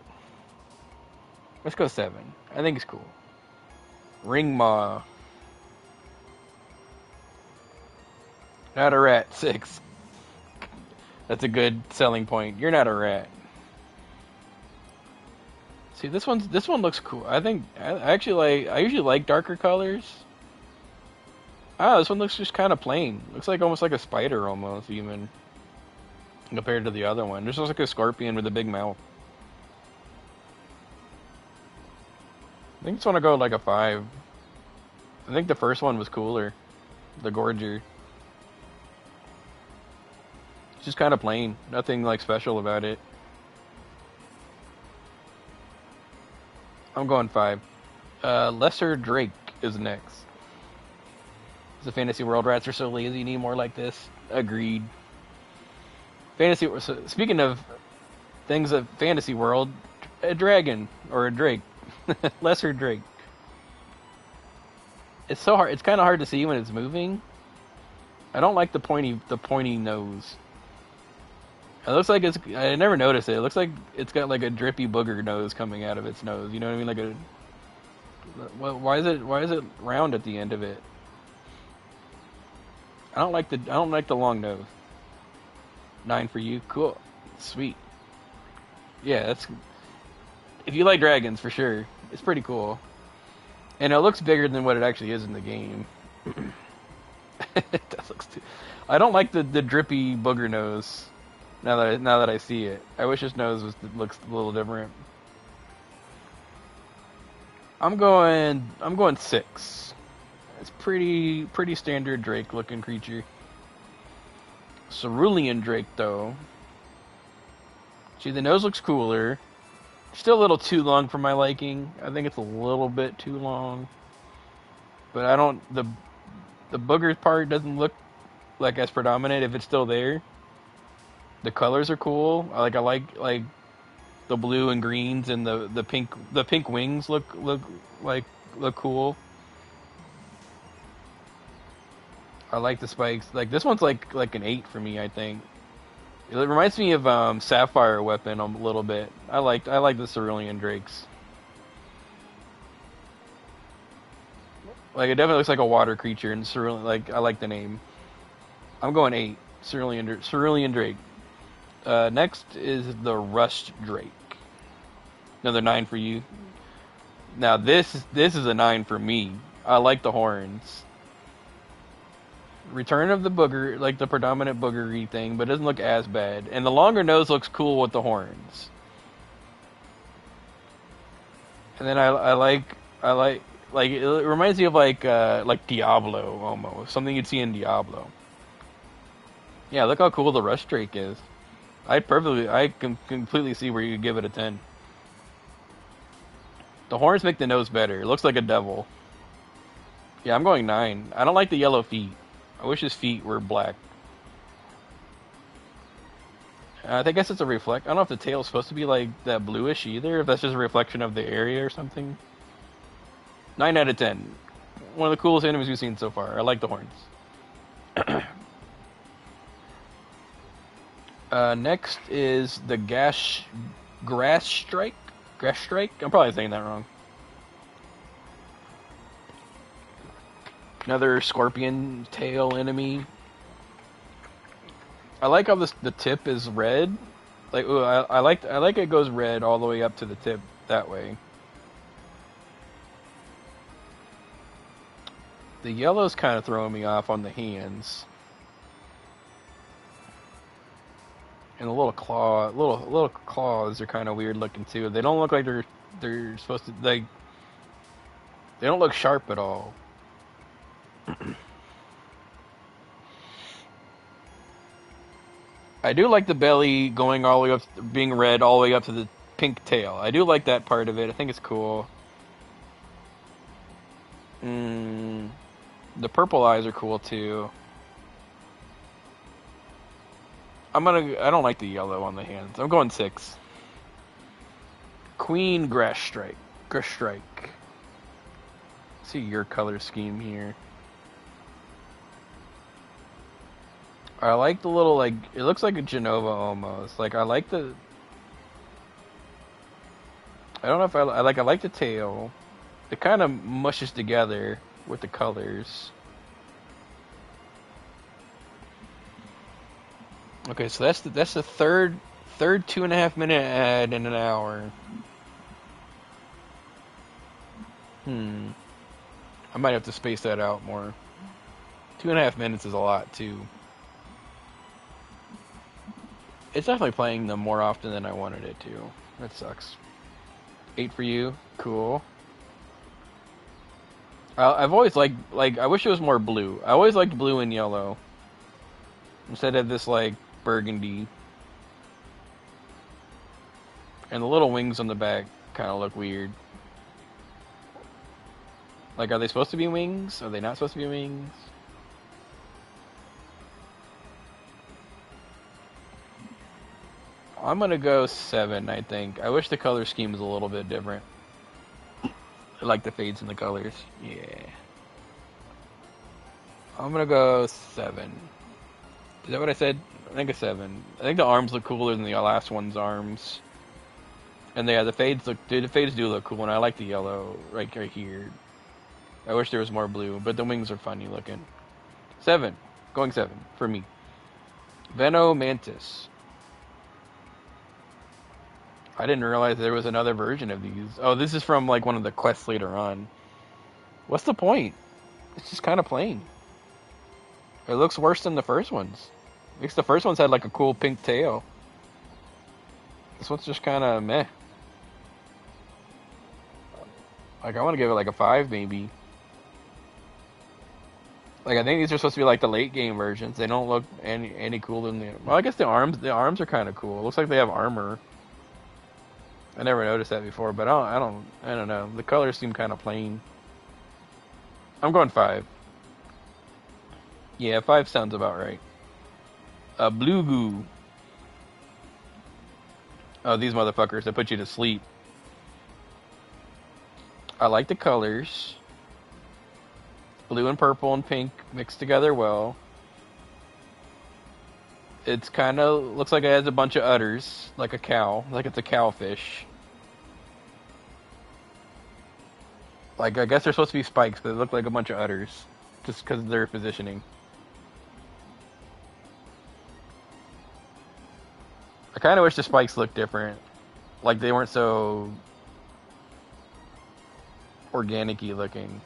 Let's go 7. I think it's cool. Ring Maw. Not a rat. 6. That's a good selling point. You're not a rat. See, this one looks cool. I think I usually like darker colors. Ah, this one looks just kind of plain. Looks like almost like a spider almost even compared to the other one. This looks like a scorpion with a big mouth. I think this one will go like a 5. I think the first one was cooler. The Gorger. It's just kind of plain. Nothing like special about it. I'm going 5. Lesser Drake is next. The fantasy world rats are so lazy. You need more like this. Agreed. Fantasy. So speaking of things of fantasy world, a dragon or a drake, lesser drake. It's so hard. It's kind of hard to see when it's moving. I don't like the pointy nose. It looks like it's. I never noticed it. It looks like it's got like a drippy booger nose coming out of its nose. You know what I mean? Like a. Why is it round at the end of it? I don't like the long nose. 9 for you. Cool. Sweet. Yeah, that's. If you like dragons, for sure, it's pretty cool. And it looks bigger than what it actually is in the game. That looks too. I don't like the drippy booger nose. Now that I see it, I wish his nose looks a little different. I'm going 6. It's pretty standard Drake looking creature. Cerulean Drake though. See, the nose looks cooler. Still a little too long for my liking. I think it's a little bit too long. But I don't the boogers part doesn't look like as predominant if it's still there. The colors are cool. I like the blue and greens and the pink wings look cool. I like the spikes. Like this one's like an 8 for me, I think. It reminds me of Sapphire Weapon a little bit. I like the Cerulean Drakes. Like it definitely looks like a water creature, and Cerulean. Like I like the name. I'm going 8. Cerulean Drake. Next is the Rust Drake. Another 9 for you. Now this is a 9 for me. I like the horns. Return of the booger, like the predominant boogery thing, but it doesn't look as bad. And the longer nose looks cool with the horns. And then I like it reminds me of like Diablo almost, something you'd see in Diablo. Yeah, look how cool the Rust Drake is. I can completely see where you could give it a 10. The horns make the nose better. It looks like a devil. Yeah, I'm going 9. I don't like the yellow feet. I wish his feet were black. I guess it's a reflect. I don't know if the tail's supposed to be like that bluish either. If that's just a reflection of the area or something. 9 out of 10. One of the coolest enemies we've seen so far. I like the horns. Next is the Grass Strike. Grass Strike? I'm probably saying that wrong. Another scorpion tail enemy. I like how the tip is red. Like, ooh, I like it goes red all the way up to the tip that way. The yellow's kind of throwing me off on the hands. And the little claws are kind of weird looking too. They don't look like they're supposed to they don't look sharp at all. I do like the belly going all the way up, being red all the way up to the pink tail. I do like that part of it. I think it's cool. The purple eyes are cool too. I don't like the yellow on the hands. I'm going 6. Queen Grass Strike. See your color scheme here. I like the little, like, it looks like a Genova almost. Like, I like the... I don't know if I like the tail. It kind of mushes together with the colors. Okay, so that's the third 2.5 minute ad in an hour. Hmm. I might have to space that out more. 2.5 minutes is a lot too. It's definitely playing them more often than I wanted it to. That sucks. 8 for you. Cool. I've always I wish it was more blue. I always liked blue and yellow instead of this like burgundy. And the little wings on the back kind of look weird. Like, are they supposed to be wings? Are they not supposed to be wings? I'm gonna go 7, I think. I wish the color scheme was a little bit different. I like the fades in the colors. Yeah. I'm gonna go 7. Is that what I said? I think a 7. I think the arms look cooler than the last one's arms. And yeah, the fades the fades do look cool, and I like the yellow right here. I wish there was more blue, but the wings are funny looking. 7. Going 7 for me. Venomantis. I didn't realize there was another version of these. Oh, this is from like one of the quests later on. What's the point? It's just kind of plain. It looks worse than the first ones. At least the first ones had like a cool pink tail. This one's just kind of meh. Like, I want to give it like a 5 maybe. Like, I think these are supposed to be like the late game versions. They don't look any cooler than the. Well, I guess the arms are kind of cool. It looks like they have armor. I never noticed that before, but I don't know. The colors seem kind of plain. I'm going 5. Yeah, 5 sounds about right. Blue goo. Oh, these motherfuckers that put you to sleep. I like the colors. Blue and purple and pink mixed together well. It's kind of looks like it has a bunch of udders, like a cow, like it's a cowfish. Like, I guess they're supposed to be spikes, but they look like a bunch of udders, just because of their positioning. I kind of wish the spikes looked different, like they weren't so organic-y looking.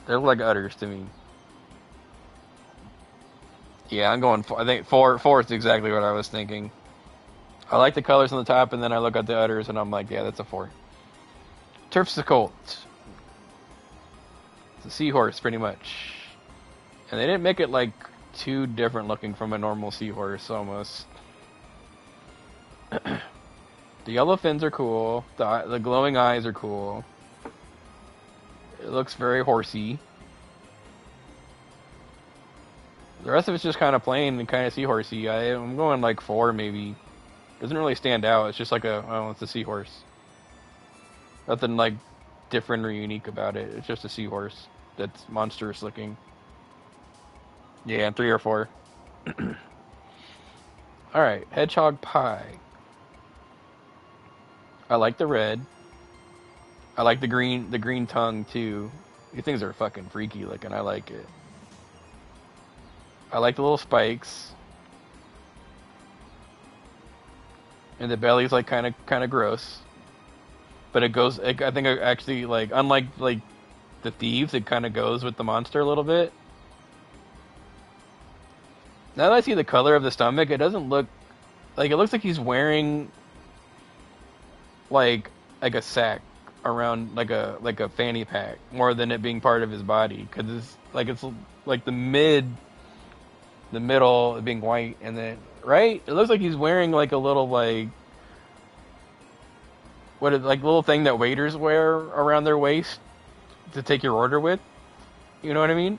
They look like udders to me. Yeah, I'm going. I think 4. 4 is exactly what I was thinking. I like the colors on the top, and then I look at the udders, and I'm like, yeah, that's a 4. Terpsichore. It's a seahorse, pretty much. And they didn't make it like too different looking from a normal seahorse, almost. The yellow fins are cool. The glowing eyes are cool. It looks very horsey. The rest of it's just kind of plain and kind of seahorsey. I'm going like 4 maybe. Doesn't really stand out. It's just like it's a seahorse. Nothing like different or unique about it. It's just a seahorse that's monstrous looking. Yeah, 3 or 4. All right, hedgehog pie. I like the red. I like the green tongue too. These things are fucking freaky looking. I like it. I like the little spikes. And the belly's like kind of gross. But it goes. I think it actually, like, unlike like the thieves, it kind of goes with the monster a little bit. Now that I see the color of the stomach, it doesn't look like, it looks like he's wearing like a sack around, like a fanny pack, more than it being part of his body, because it's like the middle being white, and then right, it looks like he's wearing like a little like little thing that waiters wear around their waist to take your order with. You know what I mean?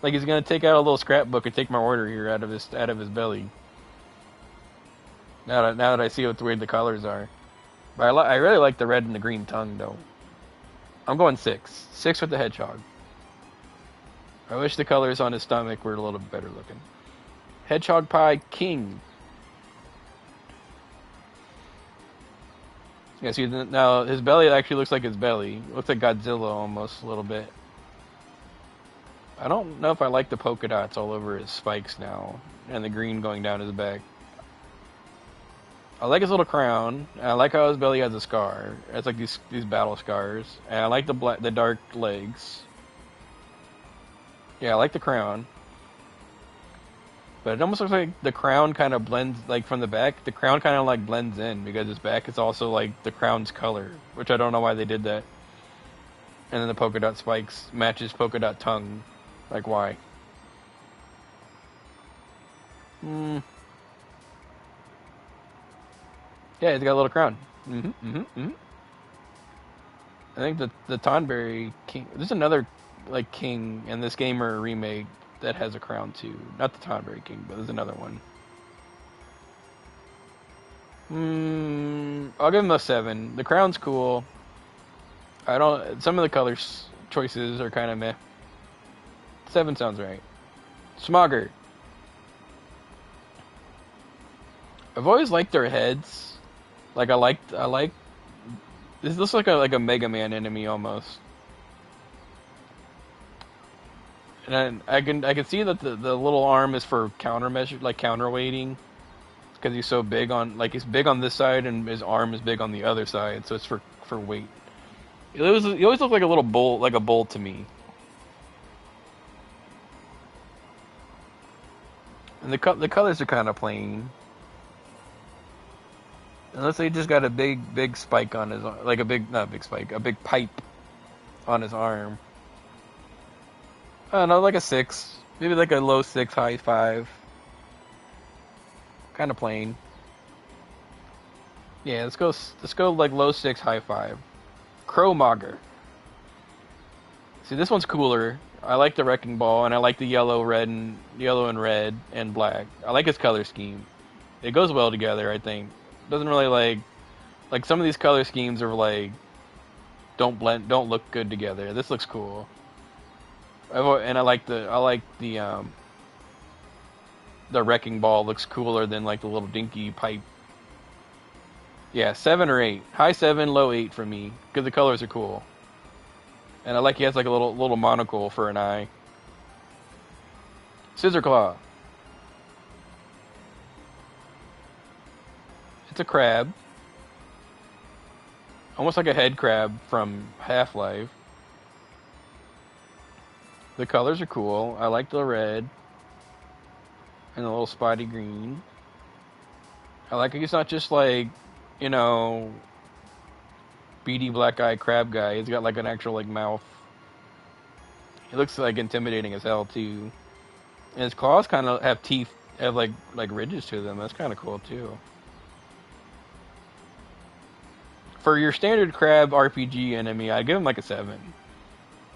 Like he's gonna take out a little scrapbook and take my order here out of his belly. Now that I see what weird the colors are, but I really like the red and the green tongue though. I'm going 6. 6 with the hedgehog. I wish the colors on his stomach were a little bit better looking. Hedgehog pie king. Yeah, see, now his belly actually looks like his belly. It looks like Godzilla almost a little bit. I don't know if I like the polka dots all over his spikes now. and the green going down his back. I like his little crown, and I like how his belly has a scar. It's like these battle scars, and I like the dark legs. Yeah, I like the crown, but it almost looks like the crown kind of blends like from the back. The crown kind of like blends in because his back is also like the crown's color, which I don't know why they did that. And then the polka dot spikes matches polka dot tongue, like why? Hmm. Yeah, he's got a little crown. I think the Tonberry King. There's another like king in this game or remake that has a crown too. Not the Tonberry King, but there's another one. I'll give him a 7. The crown's cool. I don't. Some of the colors choices are kind of meh. 7 sounds right. Smogger. I've always liked their heads. Like I like. This looks like a Mega Man enemy almost. And I can see that the little arm is for countermeasure, like counterweighting, because he's so big on he's big on this side and his arm is big on the other side, so it's for weight. He always looked like a little bull, like a bull to me. And the colors are kind of plain. Unless they just got a big spike on his, like a big, not a big spike, a big pipe on his arm. I don't know, like a 6, maybe like a low 6, high 5. Kind of plain. Yeah, let's go like low 6, high 5. Crowmogger. See, this one's cooler. I like the wrecking ball, and I like the yellow and red and black. I like his color scheme. It goes well together, I think. Doesn't really like some of these color schemes are like don't look good together. This looks cool. And I like the wrecking ball looks cooler than like the little dinky pipe. Yeah, 7 or 8. High 7, low 8 for me because the colors are cool. And I like he has like a little monocle for an eye. Scissor Claw. It's a crab. Almost like a head crab from Half-Life. The colors are cool. I like the red. And the little spotty green. I like he's not just like, you know, beady black eye crab guy. He's got like an actual like mouth. He looks like intimidating as hell too. And his claws kind of have teeth, have like ridges to them. That's kind of cool too. For your standard crab RPG enemy, I'd give him like a 7.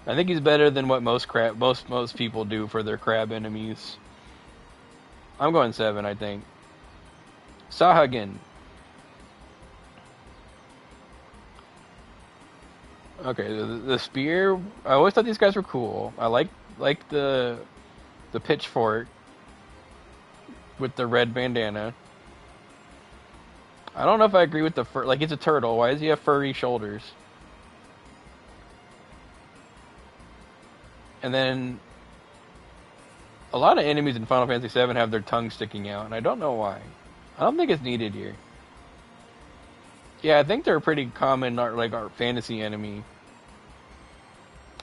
I think he's better than what most people do for their crab enemies. I'm going 7, I think. Sahagin. Okay, the spear. I always thought these guys were cool. I like the pitchfork with the red bandana. I don't know if I agree with the fur. Like, he's a turtle. Why does he have furry shoulders? And then a lot of enemies in Final Fantasy VII have their tongue sticking out, and I don't know why. I don't think it's needed here. Yeah, I think they're a pretty common our fantasy enemy.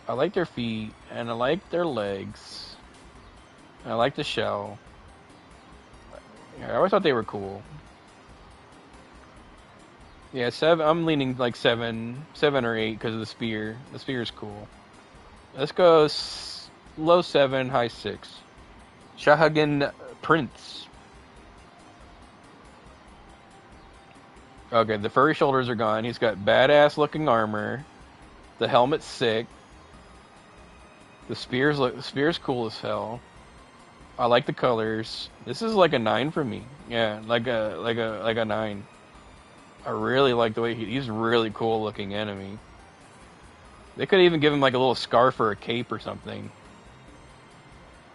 I like their feet, and I like their legs. And I like the shell. Yeah, I always thought they were cool. Yeah, 7. I'm leaning like 7 or 8 because of the spear. The spear's cool. Let's go low 7, high 6. Shahagan Prince. Okay, the furry shoulders are gone. He's got badass looking armor. The helmet's sick. The spear's cool as hell. I like the colors. This is like a 9 for me. Yeah, like a 9. I really like the way he's really cool looking enemy. They could even give him like a little scarf or a cape or something.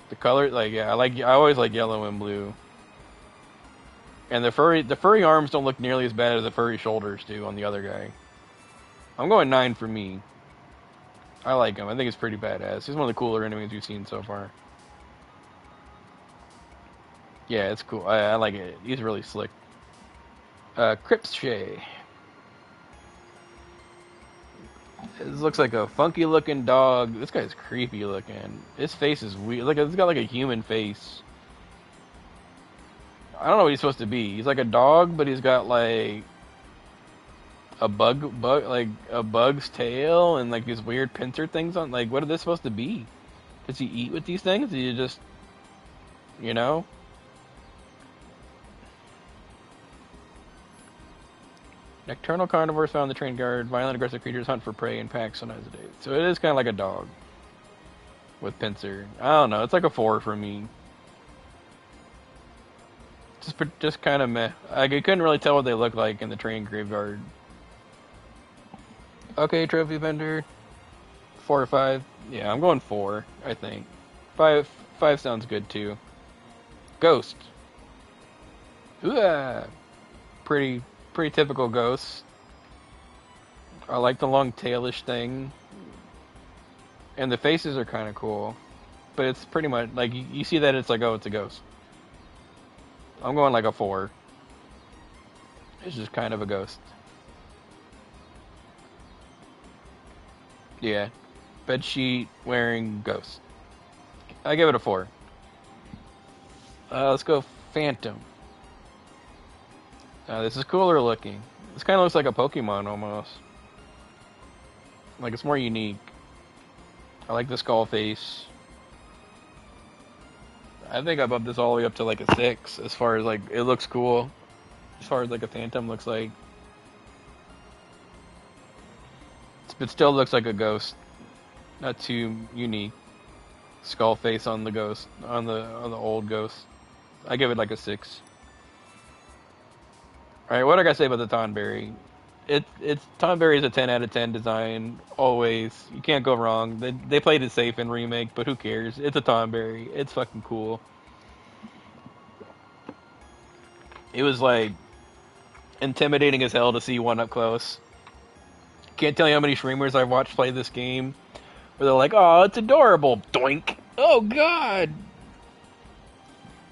The color, I always like yellow and blue. And the furry arms don't look nearly as bad as the furry shoulders do on the other guy. I'm going 9 for me. I like him. I think it's pretty badass. He's one of the cooler enemies we've seen so far. Yeah, it's cool. I like it. He's really slick. Cripshay. This looks like a funky looking dog. This guy's creepy looking. His face is weird. Like it's got like a human face. I don't know what he's supposed to be. He's like a dog, but he's got like a like a bug's tail and like these weird pincer things on. Like, what are they supposed to be? Does he eat with these things? Do you just, you know? Nocturnal carnivores found in the train guard. Violent, aggressive creatures hunt for prey in packs sometimes a day. So it is kind of like a dog with pincer. I don't know. It's like a 4 for me. Just kind of meh. Like, I couldn't really tell what they look like in the train graveyard. Okay, trophy vendor. 4 or 5. Yeah, I'm going 4. I think 5 sounds good too. Ghost. Ooh, pretty typical ghost. I like the long tailish thing, and the faces are kind of cool. But it's pretty much like you see that it's like, oh, it's a ghost. I'm going like a 4. It's just kind of a ghost. Yeah, bedsheet wearing ghost. I give it a 4. Let's go Phantom. This is cooler looking. This kind of looks like a Pokemon almost. Like it's more unique. I like the skull face. I think I bumped this all the way up to like a 6 as far as like it looks cool. As far as like a Phantom looks like. It still looks like a ghost. Not too unique. Skull face on the ghost, on the old ghost. I give it like a 6. Alright, what I gotta say about the Tonberry? It's Tonberry is a 10 out of 10 design, always. You can't go wrong. They played it safe in Remake, but who cares? It's a Tonberry. It's fucking cool. It was like intimidating as hell to see one up close. Can't tell you how many streamers I've watched play this game where they're like, "Oh, it's adorable." Doink. Oh god.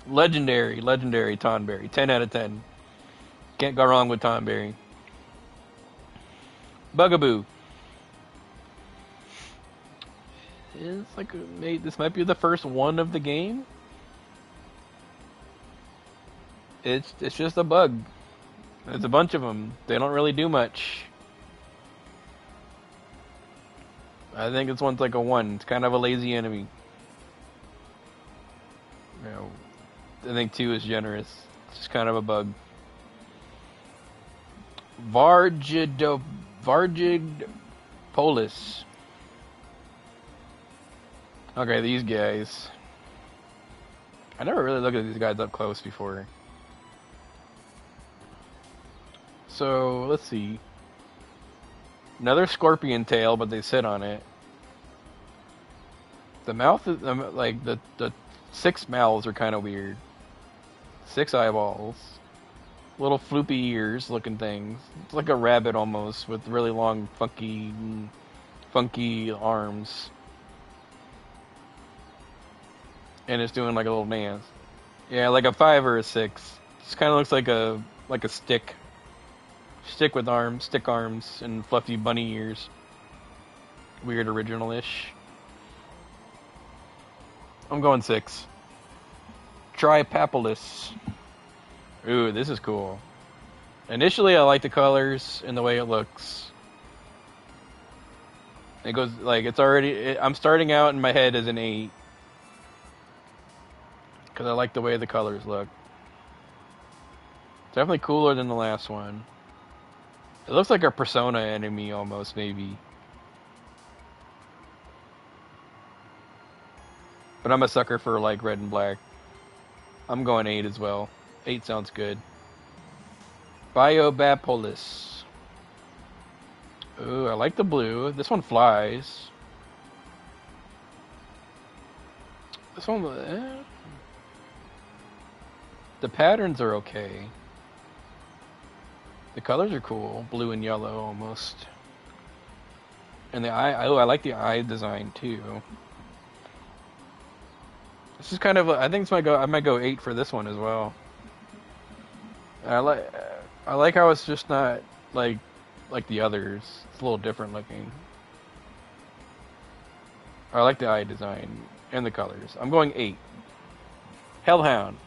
Legendary Tonberry. 10 out of 10. Can't go wrong with Tonberry. Bugaboo. It's like this might be the first one of the game. It's just a bug. There's a bunch of them. They don't really do much. I think this one's like a 1. It's kind of a lazy enemy. You know, I think 2 is generous. It's just kind of a bug. Vargid Okay, these guys. I never really looked at these guys up close before. So, let's see. Another scorpion tail, but they sit on it. The mouth is, like, the 6 mouths are kind of weird. 6 eyeballs. Little floopy ears looking things. It's like a rabbit almost, with really long, funky arms. And it's doing like a little dance. Yeah, like a 5 or a 6. This kind of looks like a stick. Stick with arms, stick arms, and fluffy bunny ears. Weird original-ish. I'm going 6. Tripapilus. Ooh, this is cool. Initially, I like the colors and the way it looks. It goes, like, it's already... I'm starting out in my head as an 8. Because I like the way the colors look. Definitely cooler than the last one. It looks like a Persona enemy almost, maybe. But I'm a sucker for, like, red and black. I'm going 8 as well. 8 sounds good. Biobapolis. Ooh, I like the blue. This one flies. This one... The patterns are okay. The colors are cool. Blue and yellow, almost. And the eye... Oh, I like the eye design, too. This is kind of. I think this might go. I might go 8 for this one as well. I like. I like how it's just not like like the others. It's a little different looking. I like the eye design and the colors. I'm going 8. Hellhound.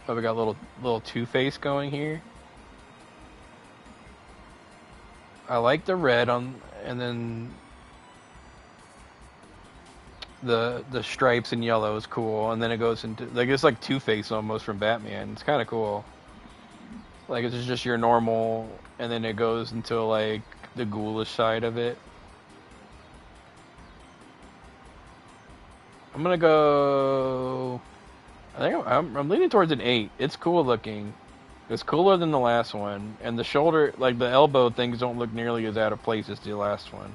Oh, we got a little Two-Face going here. I like the red on, and then the stripes in yellow is cool, and then it goes into like it's like Two-Face almost from Batman. It's kind of cool. Like it's just your normal, and then it goes into like the ghoulish side of it. I'm gonna go. I think I'm leaning towards an 8. It's cool looking. It's cooler than the last one, and the shoulder, like the elbow things, don't look nearly as out of place as the last one.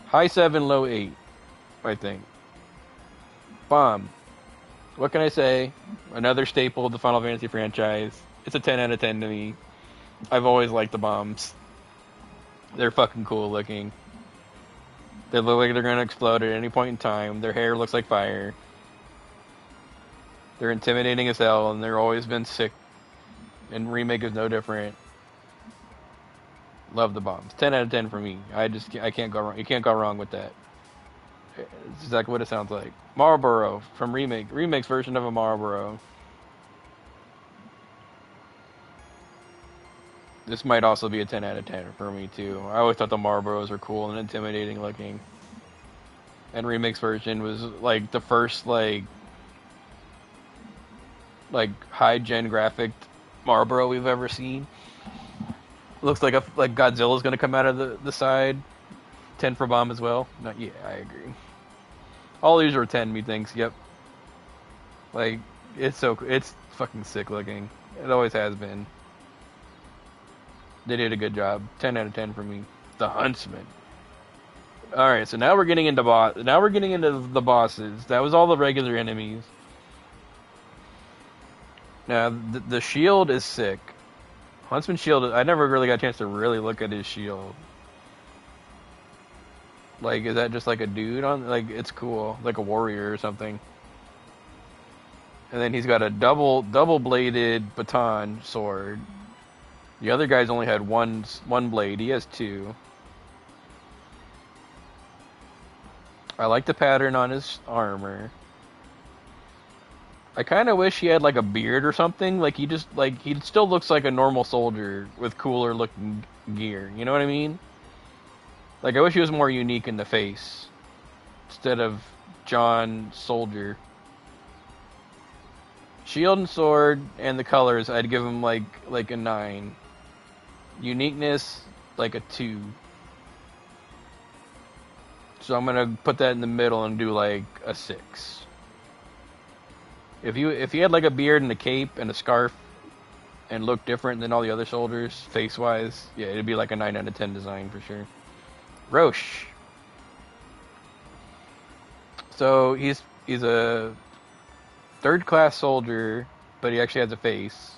High 7, low 8, I think. Bomb. What can I say? Another staple of the Final Fantasy franchise. It's a 10 out of 10 to me. I've always liked the bombs. They're fucking cool looking. They look like they're gonna explode at any point in time. Their hair looks like fire. They're intimidating as hell, and they're always been sick. And Remake is no different. Love the bombs. 10 out of 10 for me. I can't go wrong. You can't go wrong with that. It's exactly what it sounds like. Marlboro from Remake. Remake's version of a Marlboro. This might also be a 10 out of 10 for me too. I always thought the Marlboros were cool and intimidating looking. And Remake's version was like the first like high gen graphic Marlboro we've ever seen. Looks like Godzilla's gonna come out of the side. 10 for bomb as well. No, yeah, I agree. All these are 10, methinks. Yep. Like it's fucking sick looking. It always has been. They did a good job. 10 out of 10 for me. The Huntsman. All right, so now we're getting into Now we're getting into the bosses. That was all the regular enemies. Now the shield is sick. Huntsman shield. I never really got a chance to really look at his shield. Like, is that just like a dude on? Like, it's cool, like a warrior or something. And then he's got a double bladed baton sword. The other guy's only had one blade. He has 2. I like the pattern on his armor. I kind of wish he had like a beard or something. Like he still looks like a normal soldier with cooler looking gear. You know what I mean? Like I wish he was more unique in the face instead of John Soldier. Shield and sword and the colors, I'd give him like a 9. Uniqueness, like a 2. So I'm gonna put that in the middle and do like a 6. If he had like a beard and a cape and a scarf and looked different than all the other soldiers, face wise, yeah, it'd be like a 9 out of 10 design for sure. Roche. So he's a 3rd class soldier, but he actually has a face.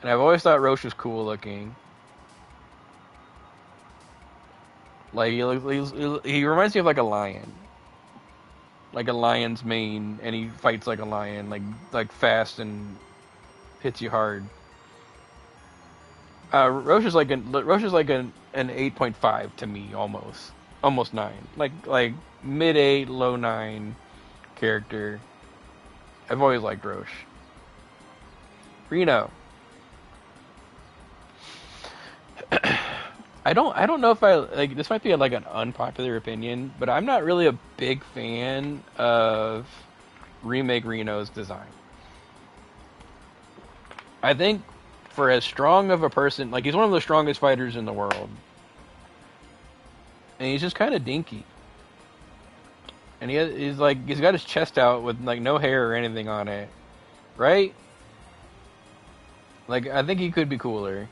And I've always thought Roche was cool looking. Like he reminds me of like a lion, like a lion's mane, and he fights like a lion, like fast and hits you hard. Roche is like an 8.5 to me, almost 9, like mid 8, low 9 character. I've always liked Roche. Reno. I don't know if I like this. Might be like an unpopular opinion, but I'm not really a big fan of Remake Reno's design. I think for as strong of a person, like he's one of the strongest fighters in the world, and he's just kind of dinky. And he's got his chest out with like no hair or anything on it, right? Like I think he could be cooler.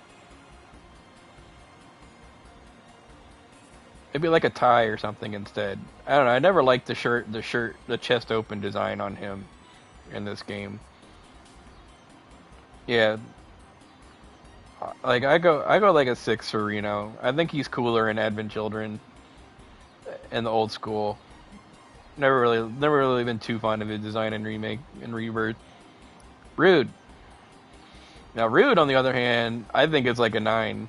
Maybe like a tie or something instead. I don't know. I never liked the chest open design on him in this game. Yeah, like I go like a 6 for Reno. I think he's cooler in Advent Children. and the old school. Never really been too fond of his design in Remake and Rebirth. Rude. Now Rude, on the other hand, I think it's like a 9.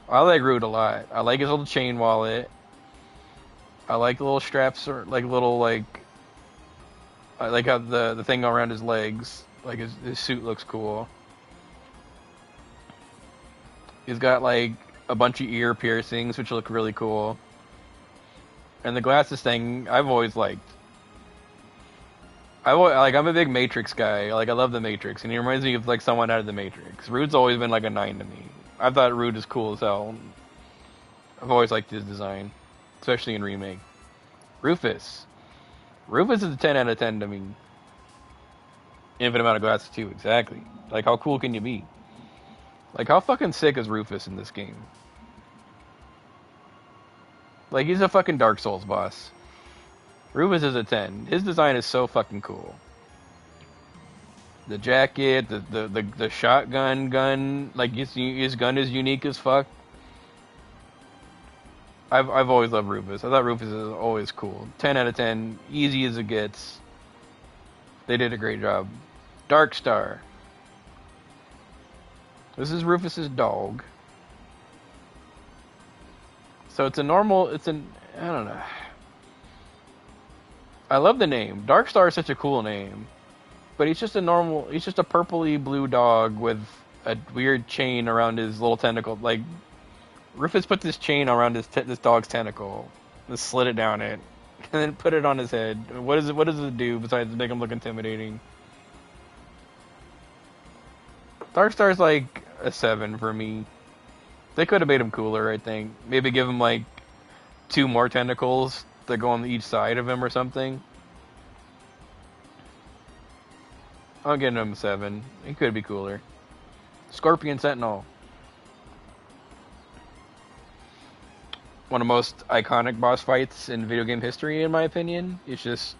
I like Rude a lot. I like his little chain wallet. I like the little straps, or like little like. I like how the thing around his legs. Like his suit looks cool. He's got like a bunch of ear piercings, which look really cool. And the glasses thing, I've always liked. I'm a big Matrix guy. Like I love the Matrix, and he reminds me of like someone out of the Matrix. Rude's always been like a 9 to me. I thought Rude is cool as hell. I've always liked his design, especially in Remake. Rufus. Rufus is a 10 out of 10 to me. Infinite amount of glasses too, exactly. Like how cool can you be? Like how fucking sick is Rufus in this game? Like he's a fucking Dark Souls boss. Rufus is a 10. His design is so fucking cool. The jacket, the shotgun gun, like his gun is unique as fuck. I've always loved Rufus. I thought Rufus is always cool. 10 out of 10, easy as it gets. They did a great job. Dark Star. This is Rufus's dog. So it's a normal, I don't know. I love the name. Dark Star is such a cool name. But he's just a purpley blue dog with a weird chain around his little tentacle. Like, Rufus put this chain around this dog's tentacle, and slid it down it, and then put it on his head. What does it do besides make him look intimidating? Dark Star's like a 7 for me. They could have made him cooler, I think. Maybe give him like 2 more tentacles that go on each side of him or something. I'm getting him a 7. He could be cooler. Scorpion Sentinel. One of the most iconic boss fights in video game history, in my opinion. It's just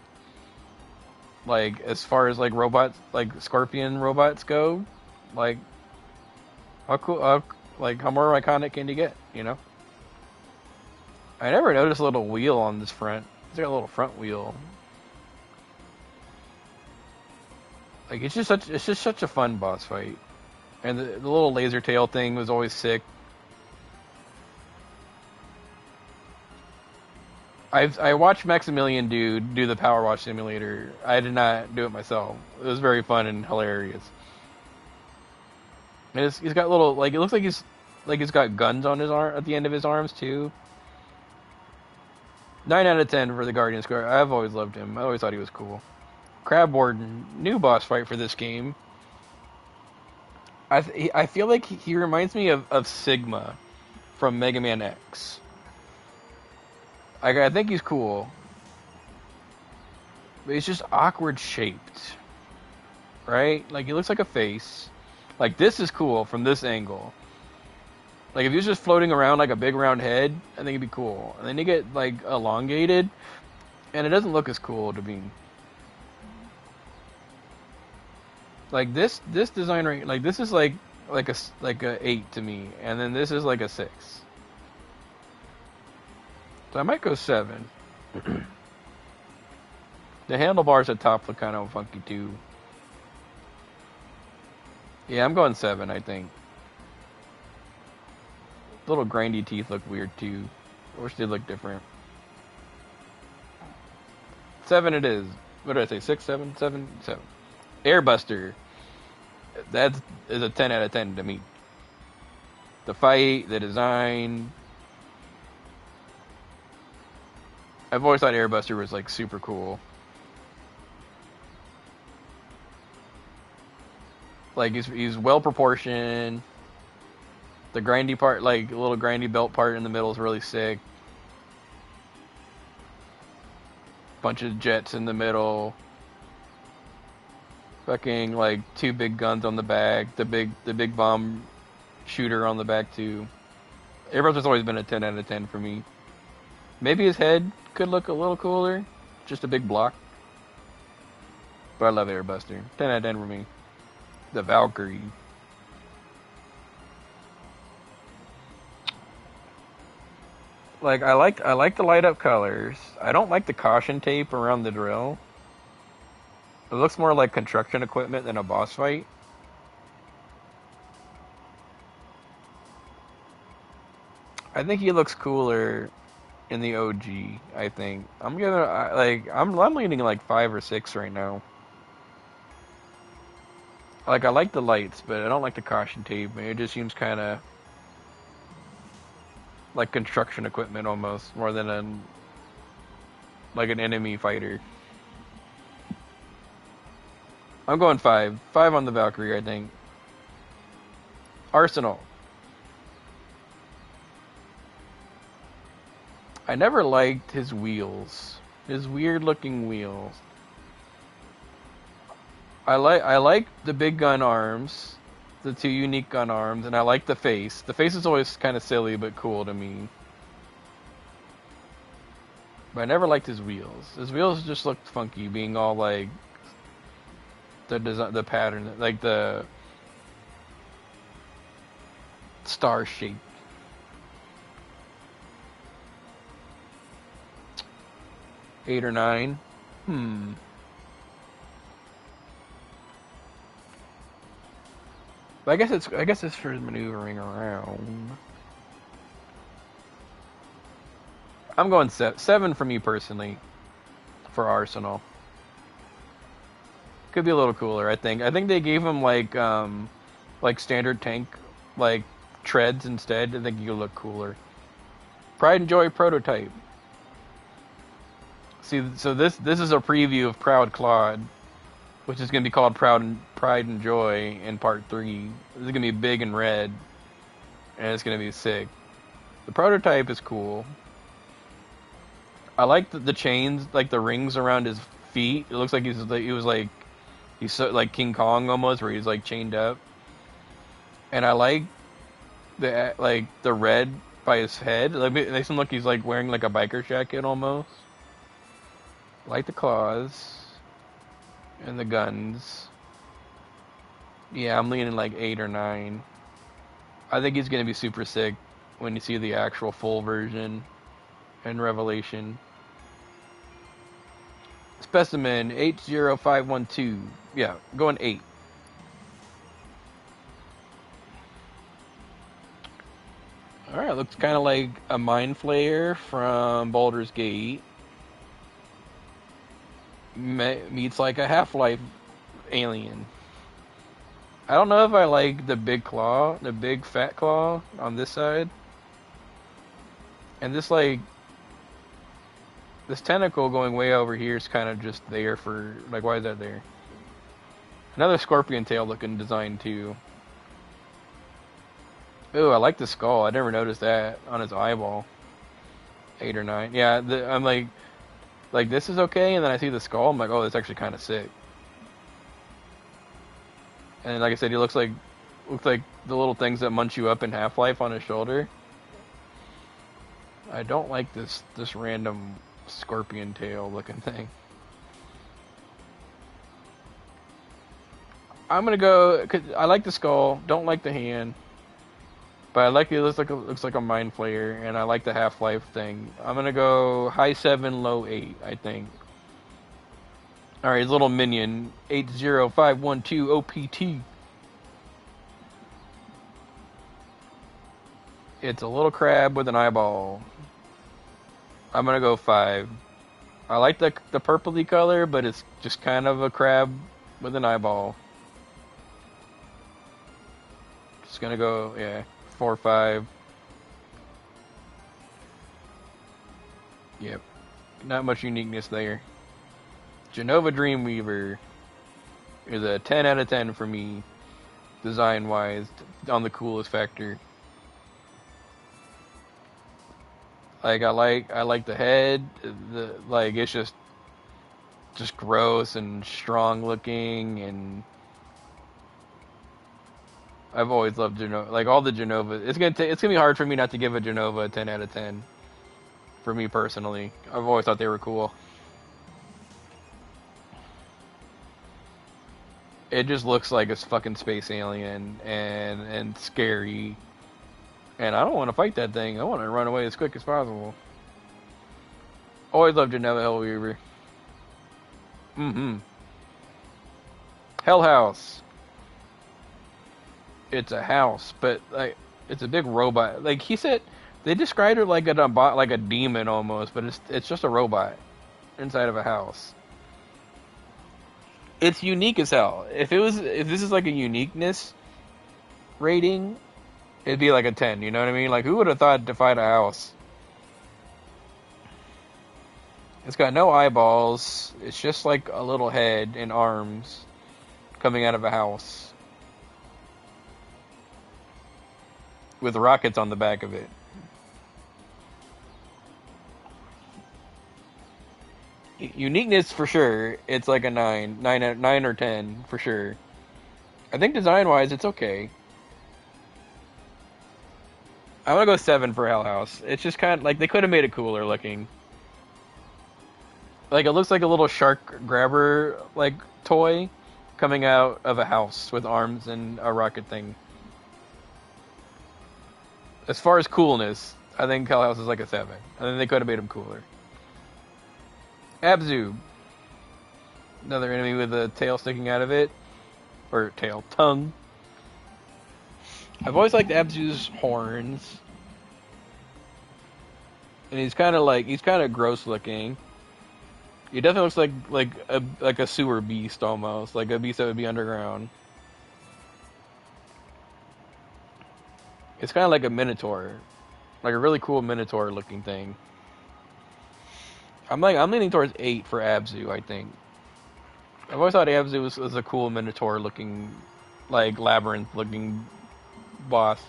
like, as far as like robots, like scorpion robots go, like how cool, how more iconic can you get? You know. I never noticed a little wheel on this front. It's got a little front wheel. Like it's just such a fun boss fight, and the little laser tail thing was always sick. I watched Maximilian do the Power Wash Simulator. I did not do it myself. It was very fun and hilarious. And he's got little, like, it looks like he's got guns on his arm at the end of his arms too. 9 out of 10 for the Guardian Square. I've always loved him. I always thought he was cool. Crab Warden, new boss fight for this game. I feel like he reminds me of Sigma from Mega Man X. I think he's cool, but he's just awkward shaped, right? Like he looks like a face. Like this is cool from this angle. Like if he was just floating around like a big round head, I think it'd be cool. And then you get like elongated, and it doesn't look as cool to me. Like this design right, like this is like a 8 to me, and then this is like a 6. So I might go 7. The handlebars at top look kind of funky too. Yeah, I'm going 7, I think. Little grindy teeth look weird too. I wish they looked different. 7 it is. What did I say? 6, 7, 7, 7. Airbuster. That is a 10 out of 10 to me. The fight, the design. I've always thought Airbuster was like super cool. Like he's well proportioned. The grindy part, like a little grindy belt part in the middle, is really sick. Bunch of jets in the middle. Fucking like 2 big guns on the back. The big bomb shooter on the back too. Airbuster's always been a 10 out of 10 for me. Maybe his head could look a little cooler. Just a big block. But I love Airbuster. 10 out of 10 for me. The Valkyrie. Like I like the light up colors. I don't like the caution tape around the drill. It looks more like construction equipment than a boss fight. I think he looks cooler in the OG. I think I'm leaning like 5 or 6 right now. Like I like the lights, but I don't like the caution tape. It just seems kind of like construction equipment almost, more than an enemy fighter. I'm going 5. 5 on the Valkyrie, I think. Arsenal. I never liked his wheels. His weird looking wheels. I like the big gun arms, the 2 unique gun arms, and I like the face. The face is always kind of silly but cool to me. But I never liked his wheels. His wheels just looked funky, being all like the design, the pattern, like the star shape. 8 or 9. Hmm. But I guess it's for maneuvering around. I'm going 7 for me personally for Arsenal. Could be a little cooler, I think. I think they gave him like standard tank like treads instead. I think you look cooler. Pride and Joy prototype. See, so this is a preview of Proud Claude, which is going to be called Pride and Joy in part 3. This is going to be big and red, and it's going to be sick. The prototype is cool. I like the chains, like the rings around his feet. It looks like he's so, like King Kong almost, where he's like chained up. And I like the red by his head. Like, it makes him look he's like wearing like a biker jacket almost. I like the claws and the guns. Yeah, I'm leaning like 8 or 9. I think he's gonna be super sick when you see the actual full version and Revelation. Specimen 80512. Yeah, going 8. Alright, looks kind of like a Mind Flayer from Baldur's Gate. Meets like a Half-Life alien. I don't know if I like the big claw, the big fat claw on this side. And this tentacle going way over here is kind of just there for, like, why is that there? Another scorpion tail looking design too. Ooh, I like the skull. I never noticed that on his eyeball. 8 or 9. Yeah, I'm like this is okay, and then I see the skull. I'm like, oh, that's actually kind of sick. And like I said, he looks like the little things that munch you up in Half-Life on his shoulder. I don't like this random scorpion tail looking thing. I'm gonna go. Cause I like the skull. Don't like the hand. But I like it. Looks like a Mind Flayer, and I like the Half-Life thing. I'm gonna go high 7, low 8. I think. All right, little minion 80512 OPT. It's a little crab with an eyeball. I'm gonna go 5. I like the purpley color, but it's just kind of a crab with an eyeball. Just gonna go, yeah, 4 or 5. Yep, not much uniqueness there. Genova Dreamweaver is a 10 out of 10 for me, design-wise, on the coolest factor. Like I like the head, it's just gross and strong looking, and I've always loved Genova. Like all the Genova, it's gonna be hard for me not to give a Genova a 10 out of 10. For me personally, I've always thought they were cool. It just looks like a fucking space alien and scary. And I don't want to fight that thing. I want to run away as quick as possible. Always loved Janella Hellweaver. Mm-hmm. Hell House. It's a house, but like it's a big robot. Like he said, they described it like like a demon almost, but it's just a robot inside of a house. It's unique as hell. If this is like a uniqueness rating, it'd be like a 10. You know what I mean? Like who would have thought to fight a house? It's got no eyeballs. It's just like a little head and arms coming out of a house with rockets on the back of it. Uniqueness for sure. It's like a 9 or 10 for sure. I think design wise, it's okay. I'm gonna go 7 for Hell House. It's just kind of like they could have made it cooler looking. Like it looks like a little shark grabber like toy coming out of a house with arms and a rocket thing. As far as coolness, I think Hell House is like a 7. I think they could have made him cooler. Abzu. Another enemy with a tail sticking out of it. Or tongue. I've always liked Abzu's horns. And he's kind of gross looking. He definitely looks like a sewer beast almost, like a beast that would be underground. It's kind of like a minotaur, like a really cool minotaur looking thing. I'm leaning towards 8 for Abzu. I think I've always thought Abzu was a cool minotaur looking, like labyrinth looking boss.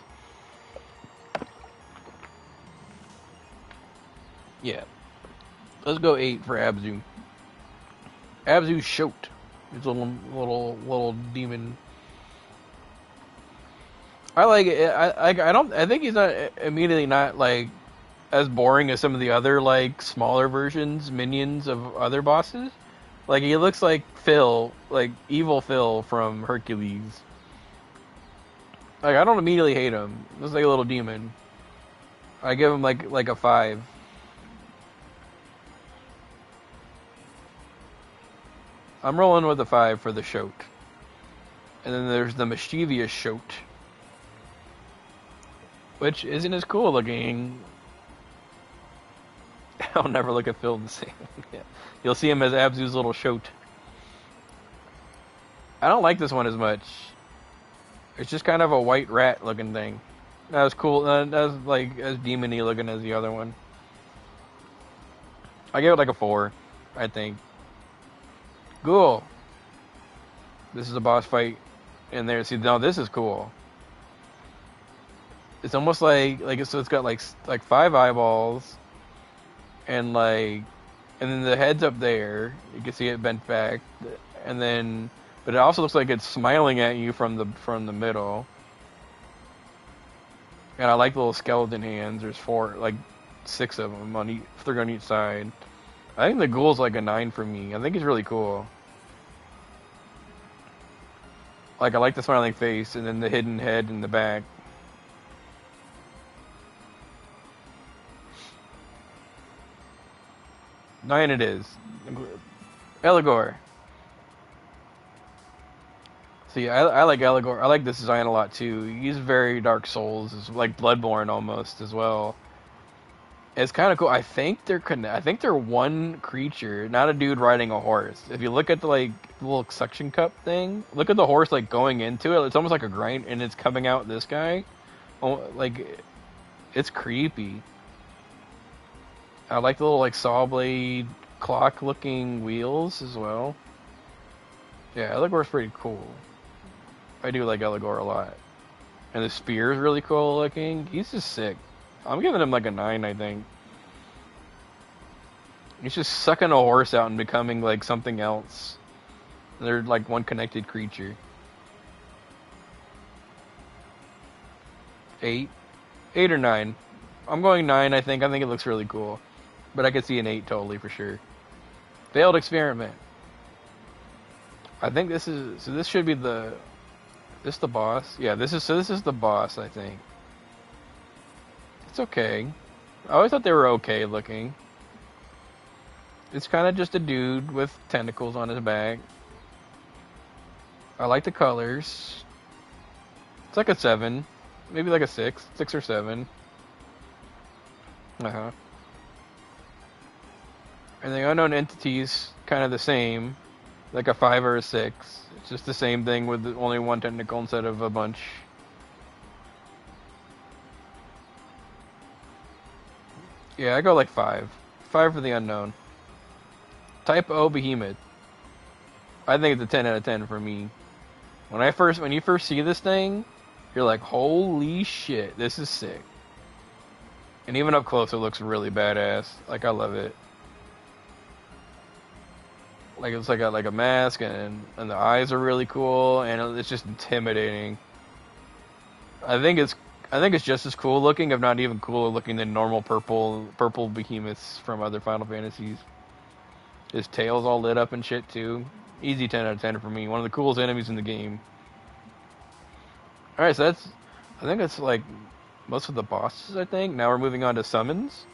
Yeah, let's go 8 for Abzu. Abzu Shote. He's a little demon. I like it. I think he's not immediately not like as boring as some of the other like smaller versions minions of other bosses. Like he looks like Phil, like evil Phil from Hercules. Like I don't immediately hate him. He looks like a little demon. I give him like a 5. I'm rolling with a 5 for the Shote. And then there's the mischievous Shote, which isn't as cool looking. I'll never look at Phil the same. Yeah. You'll see him as Abzu's little Shote. I don't like this one as much. It's just kind of a white rat looking thing. Not as cool, not as like as demon-y looking as the other one. I give it like a 4, I think. Cool. This is a boss fight in there. See, now this is cool. It's almost like so it's got like 5 eyeballs, and then the head's up there. You can see it bent back, and then but it also looks like it's smiling at you from the middle. And I like the little skeleton hands. There's 6 of them on 3 on each side. I think the ghoul's like a 9 for me. I think it's really cool. Like I like the smiling face and then the hidden head in the back. Nine it is. Eligor. See, I like Eligor. I like this design a lot too. He's very Dark Souls, it's like Bloodborne almost as well. It's kind of cool. I think they're one creature, not a dude riding a horse. If you look at the little suction cup thing, look at the horse like going into it. It's almost like a grind, and it's coming out this guy. Oh, like it's creepy. I like the little like saw blade clock looking wheels as well. Yeah, Eligor's pretty cool. I do like Eligor a lot. And the spear is really cool looking. He's just sick. I'm giving him like a 9, I think. He's just sucking a horse out and becoming like something else. They're like one connected creature. 8? 8 or 9? I'm going 9, I think. I think it looks really cool. But I could see an 8 totally for sure. Failed experiment. I think this should be the... This the boss? Yeah, this is the boss, I think. It's okay. I always thought they were okay looking. It's kind of just a dude with tentacles on his back. I like the colors. It's like a 7. Maybe like a 6. 6 or 7. Uh-huh. And the unknown entities, kind of the same. Like a 5 or a 6. It's just the same thing with only one tentacle instead of a bunch. Yeah, I go like 5. 5 for the unknown. Type O behemoth. I think it's a 10 out of 10 for me. When you first see this thing, you're like, holy shit, this is sick. And even up close, it looks really badass. Like, I love it. Like, it's like a mask, and the eyes are really cool, and it's just intimidating. I think it's just as cool looking, if not even cooler looking than normal purple behemoths from other Final Fantasies. His tail's all lit up and shit too. Easy 10 out of 10 for me. One of the coolest enemies in the game. Alright, so I think that's like most of the bosses, I think. Now we're moving on to summons.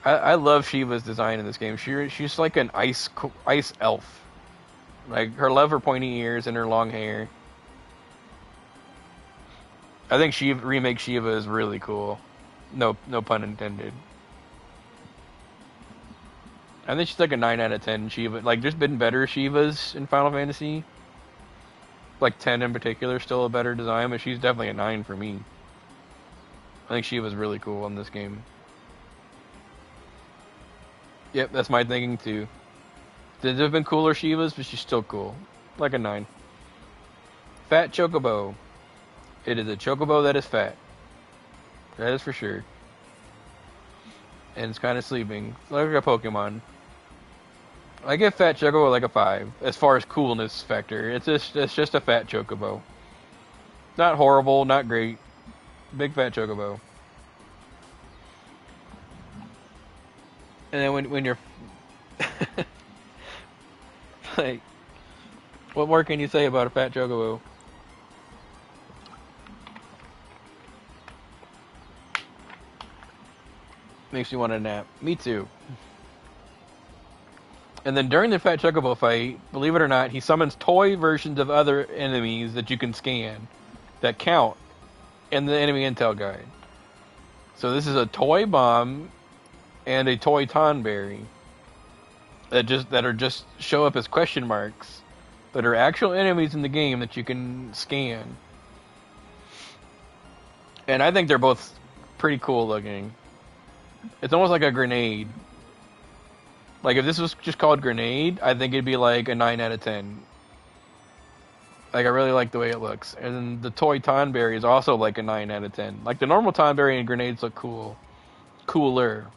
I love Shiva's design in this game. She's like an ice elf. Like, her pointy ears and her long hair. I think Remake Shiva is really cool. No pun intended. I think she's like a 9 out of 10 Shiva. Like, there's been better Shivas in Final Fantasy. Like 10 in particular, still a better design, but she's definitely a 9 for me. I think Shiva's really cool in this game. Yep, that's my thinking too. There have been cooler Shivas, but she's still cool. Like a 9. Fat Chocobo. It is a Chocobo that is fat. That is for sure. And it's kind of sleeping. Like a Pokemon. I give Fat Chocobo like a 5 as far as coolness factor. It's just a Fat Chocobo. Not horrible, not great. Big Fat Chocobo. And then when you're like, what more can you say about a Fat Chocobo? Makes me want to nap. Me too. And then during the Fat Chocobo fight, believe it or not, he summons toy versions of other enemies that you can scan that count in the enemy intel guide. So this is a toy bomb and a toy tonberry that are just show up as question marks that are actual enemies in the game that you can scan. And I think they're both pretty cool looking. It's almost like a grenade. Like, if this was just called Grenade, I think it'd be like a 9 out of 10. Like, I really like the way it looks. And then the toy Tonberry is also like a 9 out of 10. Like, the normal Tonberry and grenades look cool. Cooler.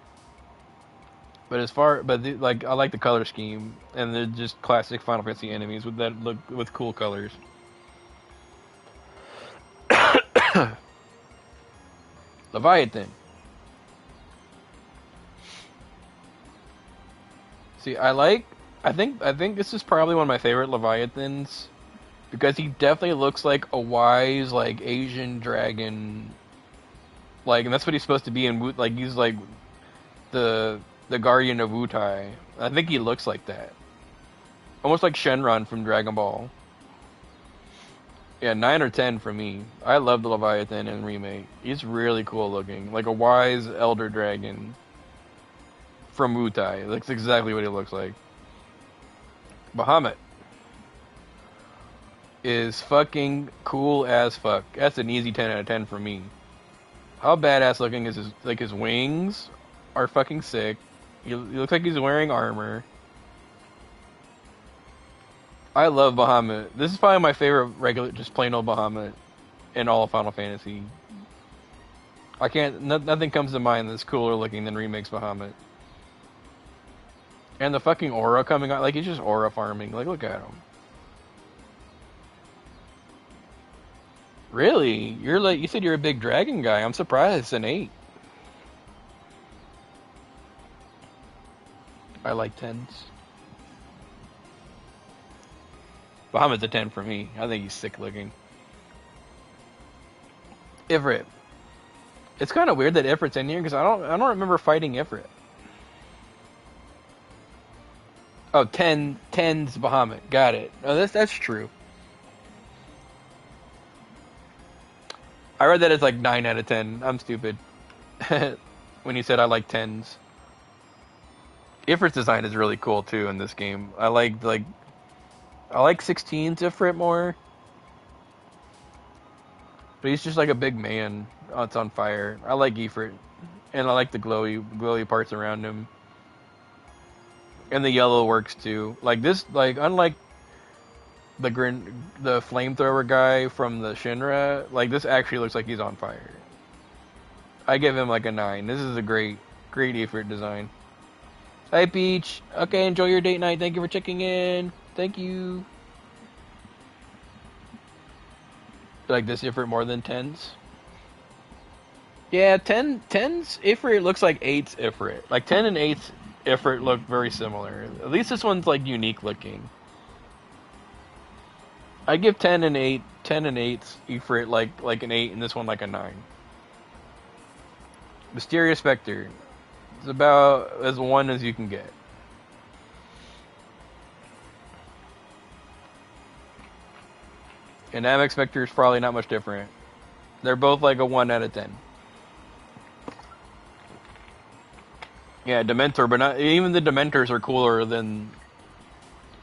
But like, I like the color scheme. And they're just classic Final Fantasy enemies with cool colors. Leviathan. See, I think this is probably one of my favorite Leviathans because he definitely looks like a wise, like, Asian dragon. Like, and that's what he's supposed to be in like, he's like the guardian of Wutai. I think he looks like that. Almost like Shenron from Dragon Ball. Yeah, 9 or 10 for me. I love the Leviathan in Remake. He's really cool looking. Like a wise elder dragon from Wutai. That's exactly what he looks like. Bahamut is fucking cool as fuck. That's an easy 10 out of 10 for me. How badass looking is his wings are fucking sick. He looks like he's wearing armor. I love Bahamut. This is probably my favorite regular, just plain old Bahamut in all of Final Fantasy. Nothing comes to mind that's cooler looking than Remake's Bahamut. And the fucking aura coming out, like, he's just aura farming. Like, look at him. Really? You said you're a big dragon guy. I'm surprised it's an 8. I like 10s. Bahamut's a 10 for me. I think he's sick looking. Ifrit. It's kind of weird that Ifrit's in here because I don't remember fighting Ifrit. Oh, 10's Bahamut. Got it. Oh, that's true. I read that as like 9 out of 10. I'm stupid. When you said I like 10s. Ifrit's design is really cool too in this game. I like 16's Ifrit more. But he's just like a big man. Oh, it's on fire. I like Ifrit. And I like the glowy parts around him. And the yellow works too. Like this, like unlike the flamethrower guy from the Shinra, like this actually looks like he's on fire. I give him like a 9. This is a great Ifrit design. Hi Peach. Okay, enjoy your date night. Thank you for checking in. Thank you. Like this Ifrit more than 10's? Yeah, 10's Ifrit looks like 8's Ifrit. Like 10 and 8's Ifrit look very similar. At least this one's like unique looking. I give 10 and 8's Ifrit like an 8 and this one like a 9. Mysterious Spectre. It's about as 1 as you can get. And Namek Spectre is probably not much different. They're both like a 1 out of 10. Yeah, Dementor, but not even the Dementors are cooler than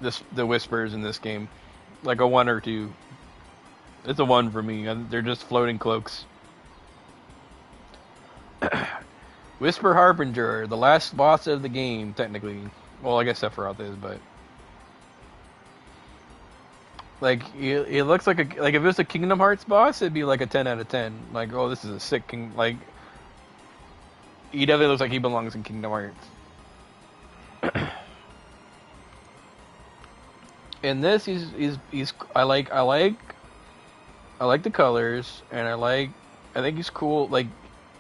the Whispers in this game. Like a 1 or 2. It's a 1 for me. They're just floating cloaks. Whisper Harbinger, the last boss of the game, technically. Well, I guess Sephiroth is, but like it looks like if it was a Kingdom Hearts boss, it'd be like a 10 out of 10. Like, oh, this is a sick king. Like, he definitely looks like he belongs in Kingdom Hearts. In this, he's I like the colors, and I think he's cool, like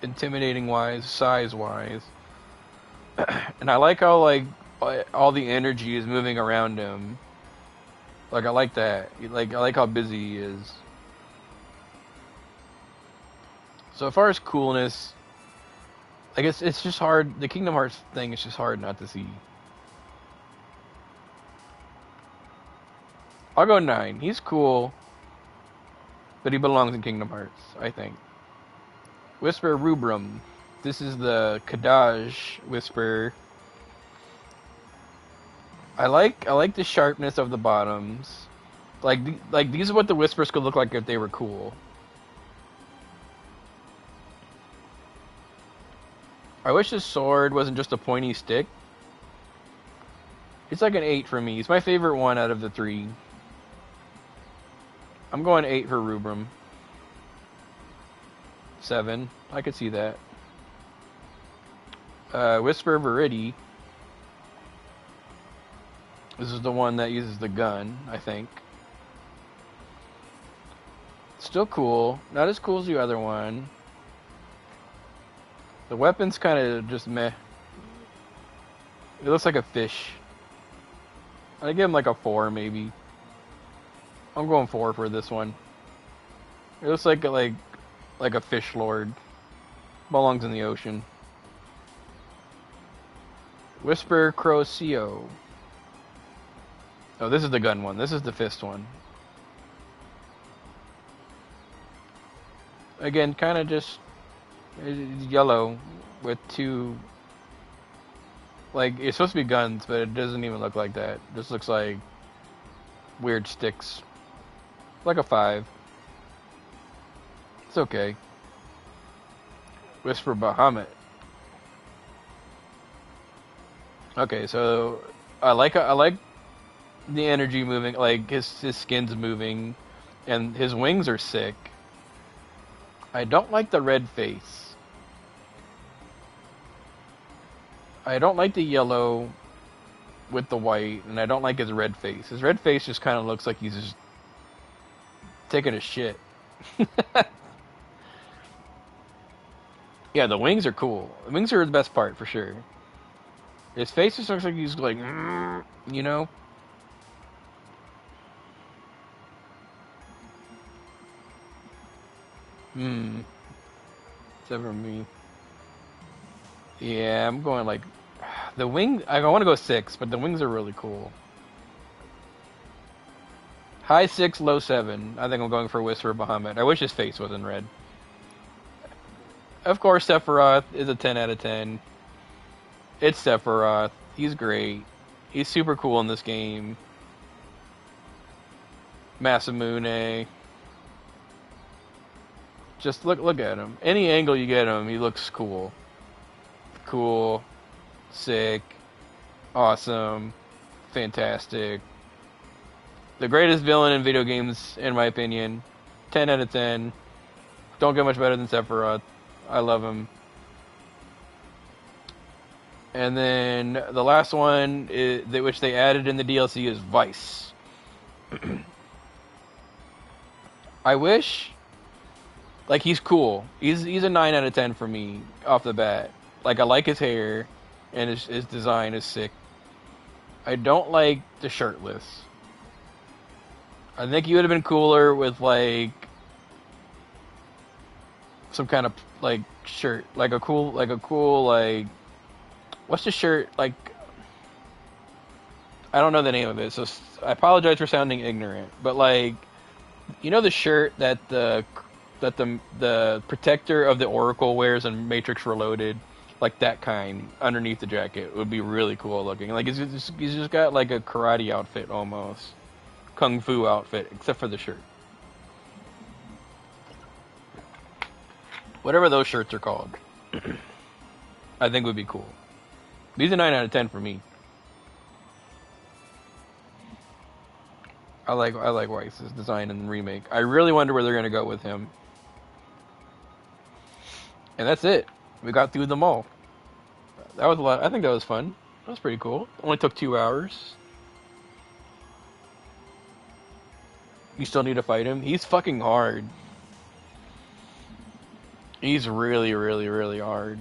intimidating wise, size wise, and I like how like all the energy is moving around him. Like I like that. Like I like how busy he is. So as far as coolness, I guess it's just hard. The Kingdom Hearts thing is just hard not to see. I'll go 9. He's cool, but he belongs in Kingdom Hearts, I think. Whisper Rubrum. This is the Kadaj Whisper. I like the sharpness of the bottoms. Like these are what the Whispers could look like if they were cool. I wish his sword wasn't just a pointy stick. It's like an 8 for me. It's my favorite one out of the 3. I'm going 8 for Rubrum. 7. I could see that. Whisper Viridi. This is the one that uses the gun, I think. Still cool. Not as cool as the other one. The weapon's kind of just meh. It looks like a fish. I'd give him like a 4 maybe. I'm going 4 for this one. It looks like a fish lord. Belongs in the ocean. Whisper Crocio. Oh, this is the gun one. This is the fist one. Again, kind of just yellow with 2. Like, it's supposed to be guns, but it doesn't even look like that. It just looks like weird sticks. Like a 5. It's okay. Whisper Bahamut. Okay, so I like the energy moving, like his skin's moving, and his wings are sick. I don't like the red face. I don't like the yellow with the white, and I don't like his red face. His red face just kind of looks like he's just taking a shit. Yeah, the wings are cool. The wings are the best part for sure. His face just looks like he's like, you know? Hmm. 7 for me. Yeah, I'm going like the wing. I want to go 6, but the wings are really cool. High 6, low 7. I think I'm going for Whisper Bahamut. I wish his face wasn't red. Of course, Sephiroth is a 10 out of 10. It's Sephiroth. He's great. He's super cool in this game. Masamune. Just look at him. Any angle you get him, he looks cool. Cool, sick, awesome, fantastic. The greatest villain in video games, in my opinion. 10 out of 10. Don't get much better than Sephiroth. I love him. And then the last one, which they added in the DLC, is Vice. I wish, like, he's cool. He's a 9 out of 10 for me off the bat. Like, I like his hair, and his design is sick. I don't like the shirtless. I think he would have been cooler with, like, some kind of, like, shirt. Like a cool, like, what's the shirt? Like, I don't know the name of it, so I apologize for sounding ignorant. But, like, you know the shirt that the protector of the Oracle wears in Matrix Reloaded? Like that kind underneath the jacket would be really cool looking. Like he's just got like a karate outfit almost, kung fu outfit, except for the shirt. Whatever those shirts are called, I think would be cool. These are 9 out of 10 for me. I like Weiss's design in the remake. I really wonder where they're gonna go with him. And that's it. We got through them all. That was a lot. I think that was fun. That was pretty cool. Only took 2 hours. You still need to fight him. He's fucking hard. He's really, really, really hard.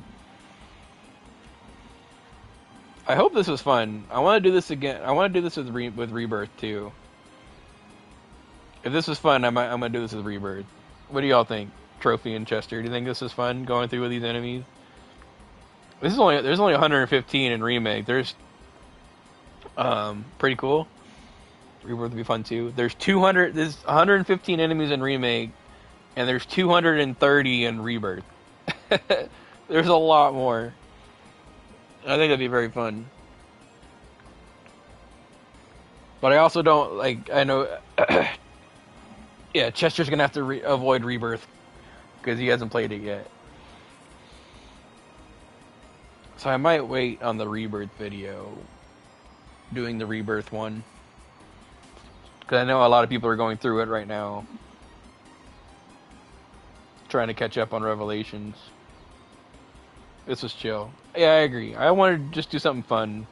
I hope this was fun. I want to do this again. I want to do this with Rebirth too. If this was fun, I'm gonna do this with Rebirth. What do y'all think, Trophy and Chester? Do you think this is fun going through with these enemies? There's only 115 in Remake. There's pretty cool. Rebirth would be fun too. There's 115 enemies in Remake, and there's 230 in Rebirth. There's a lot more. I think that'd be very fun. But I also don't like. I know. Yeah, Chester's gonna have to avoid Rebirth because he hasn't played it yet. So I might wait on the Rebirth video, doing the Rebirth one. Because I know a lot of people are going through it right now. Trying to catch up on Revelations. This was chill. Yeah, I agree. I wanted to just do something fun.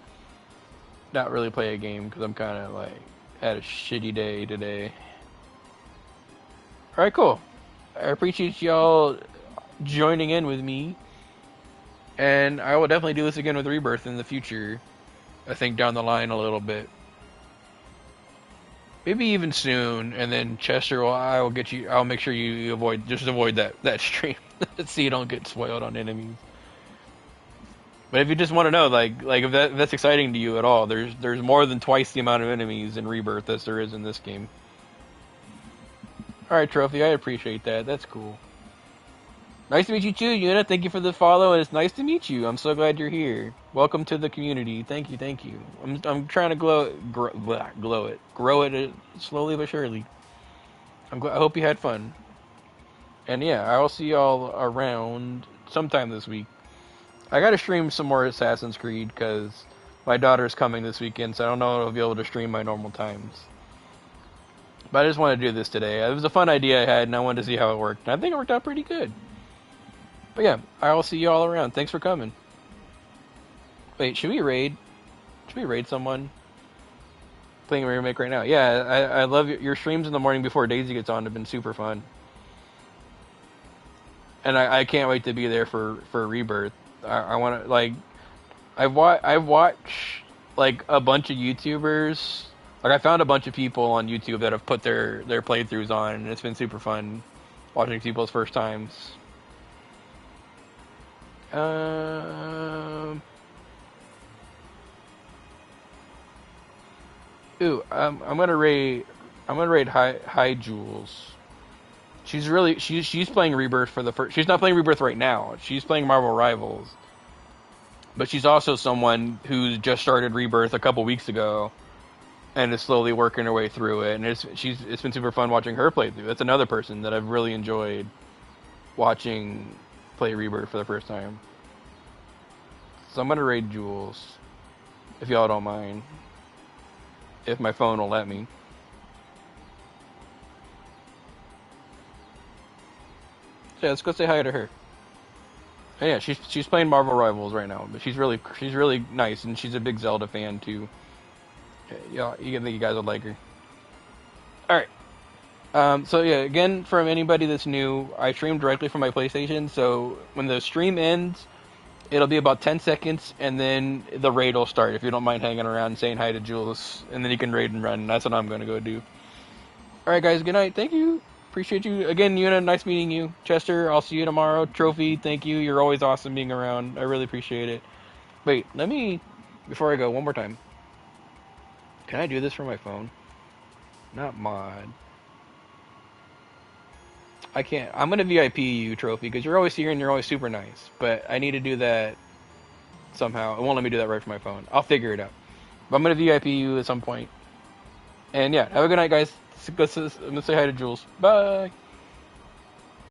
Not really play a game, because I'm kind of like, had a shitty day today. Alright, cool. I appreciate y'all joining in with me. And I will definitely do this again with Rebirth in the future. I think down the line a little bit. Maybe even soon, and then Chester, I'll make sure you avoid that stream, so you don't get spoiled on enemies. But if you just want to know, like if that's exciting to you at all, there's more than twice the amount of enemies in Rebirth as there is in this game. All right, Trophy, I appreciate that. That's cool. Nice to meet you too, Yuna. Thank you for the follow, and it's nice to meet you. I'm so glad you're here. Welcome to the community. Thank you. I'm trying to grow it slowly but surely. I hope you had fun. And yeah, I will see y'all around sometime this week. I gotta stream some more Assassin's Creed because my daughter's coming this weekend, so I don't know if I'll be able to stream my normal times. But I just wanted to do this today. It was a fun idea I had, and I wanted to see how it worked. And I think it worked out pretty good. But yeah, I will see you all around. Thanks for coming. Wait, should we raid? Should we raid someone? Playing a Remake right now. Yeah, I love your streams in the morning before Daisy gets on. Have been super fun. And I can't wait to be there for Rebirth. I want to, like, I've watched like a bunch of YouTubers. Like I found a bunch of people on YouTube that have put their playthroughs on, and it's been super fun. watching people's first times. Um, I'm gonna rate. High Jules. She's playing Rebirth for the first. She's not playing Rebirth right now. She's playing Marvel Rivals, but she's also someone who's just started Rebirth a couple weeks ago and is slowly working her way through it. And it's been super fun watching her play through. That's another person that I've really enjoyed watching play Rebirth for the first time. So I'm gonna rate Jules, if y'all don't mind, if my phone will let me. So yeah, let's go say hi to her. And yeah, she's playing Marvel Rivals right now, but she's really nice, and she's a big Zelda fan too. Yeah, you think you guys would like her. All right. So yeah, again, from anybody that's new, I stream directly from my PlayStation. So when the stream ends, it'll be about 10 seconds, and then the raid will start. If you don't mind hanging around and saying hi to Jules, and then you can raid and run. That's what I'm going to go do. All right, guys. Good night. Thank you. Appreciate you again, Yuna. Nice meeting you, Chester. I'll see you tomorrow. Trophy. Thank you. You're always awesome being around. I really appreciate it. Wait, let me before I go one more time. Can I do this from my phone? Not mod. I can't. I'm gonna VIP you, Trophy, because you're always here and you're always super nice. But I need to do that somehow. It won't let me do that right from my phone. I'll figure it out. But I'm gonna VIP you at some point. And yeah, have a good night, guys. I'm gonna say hi to Jules. Bye.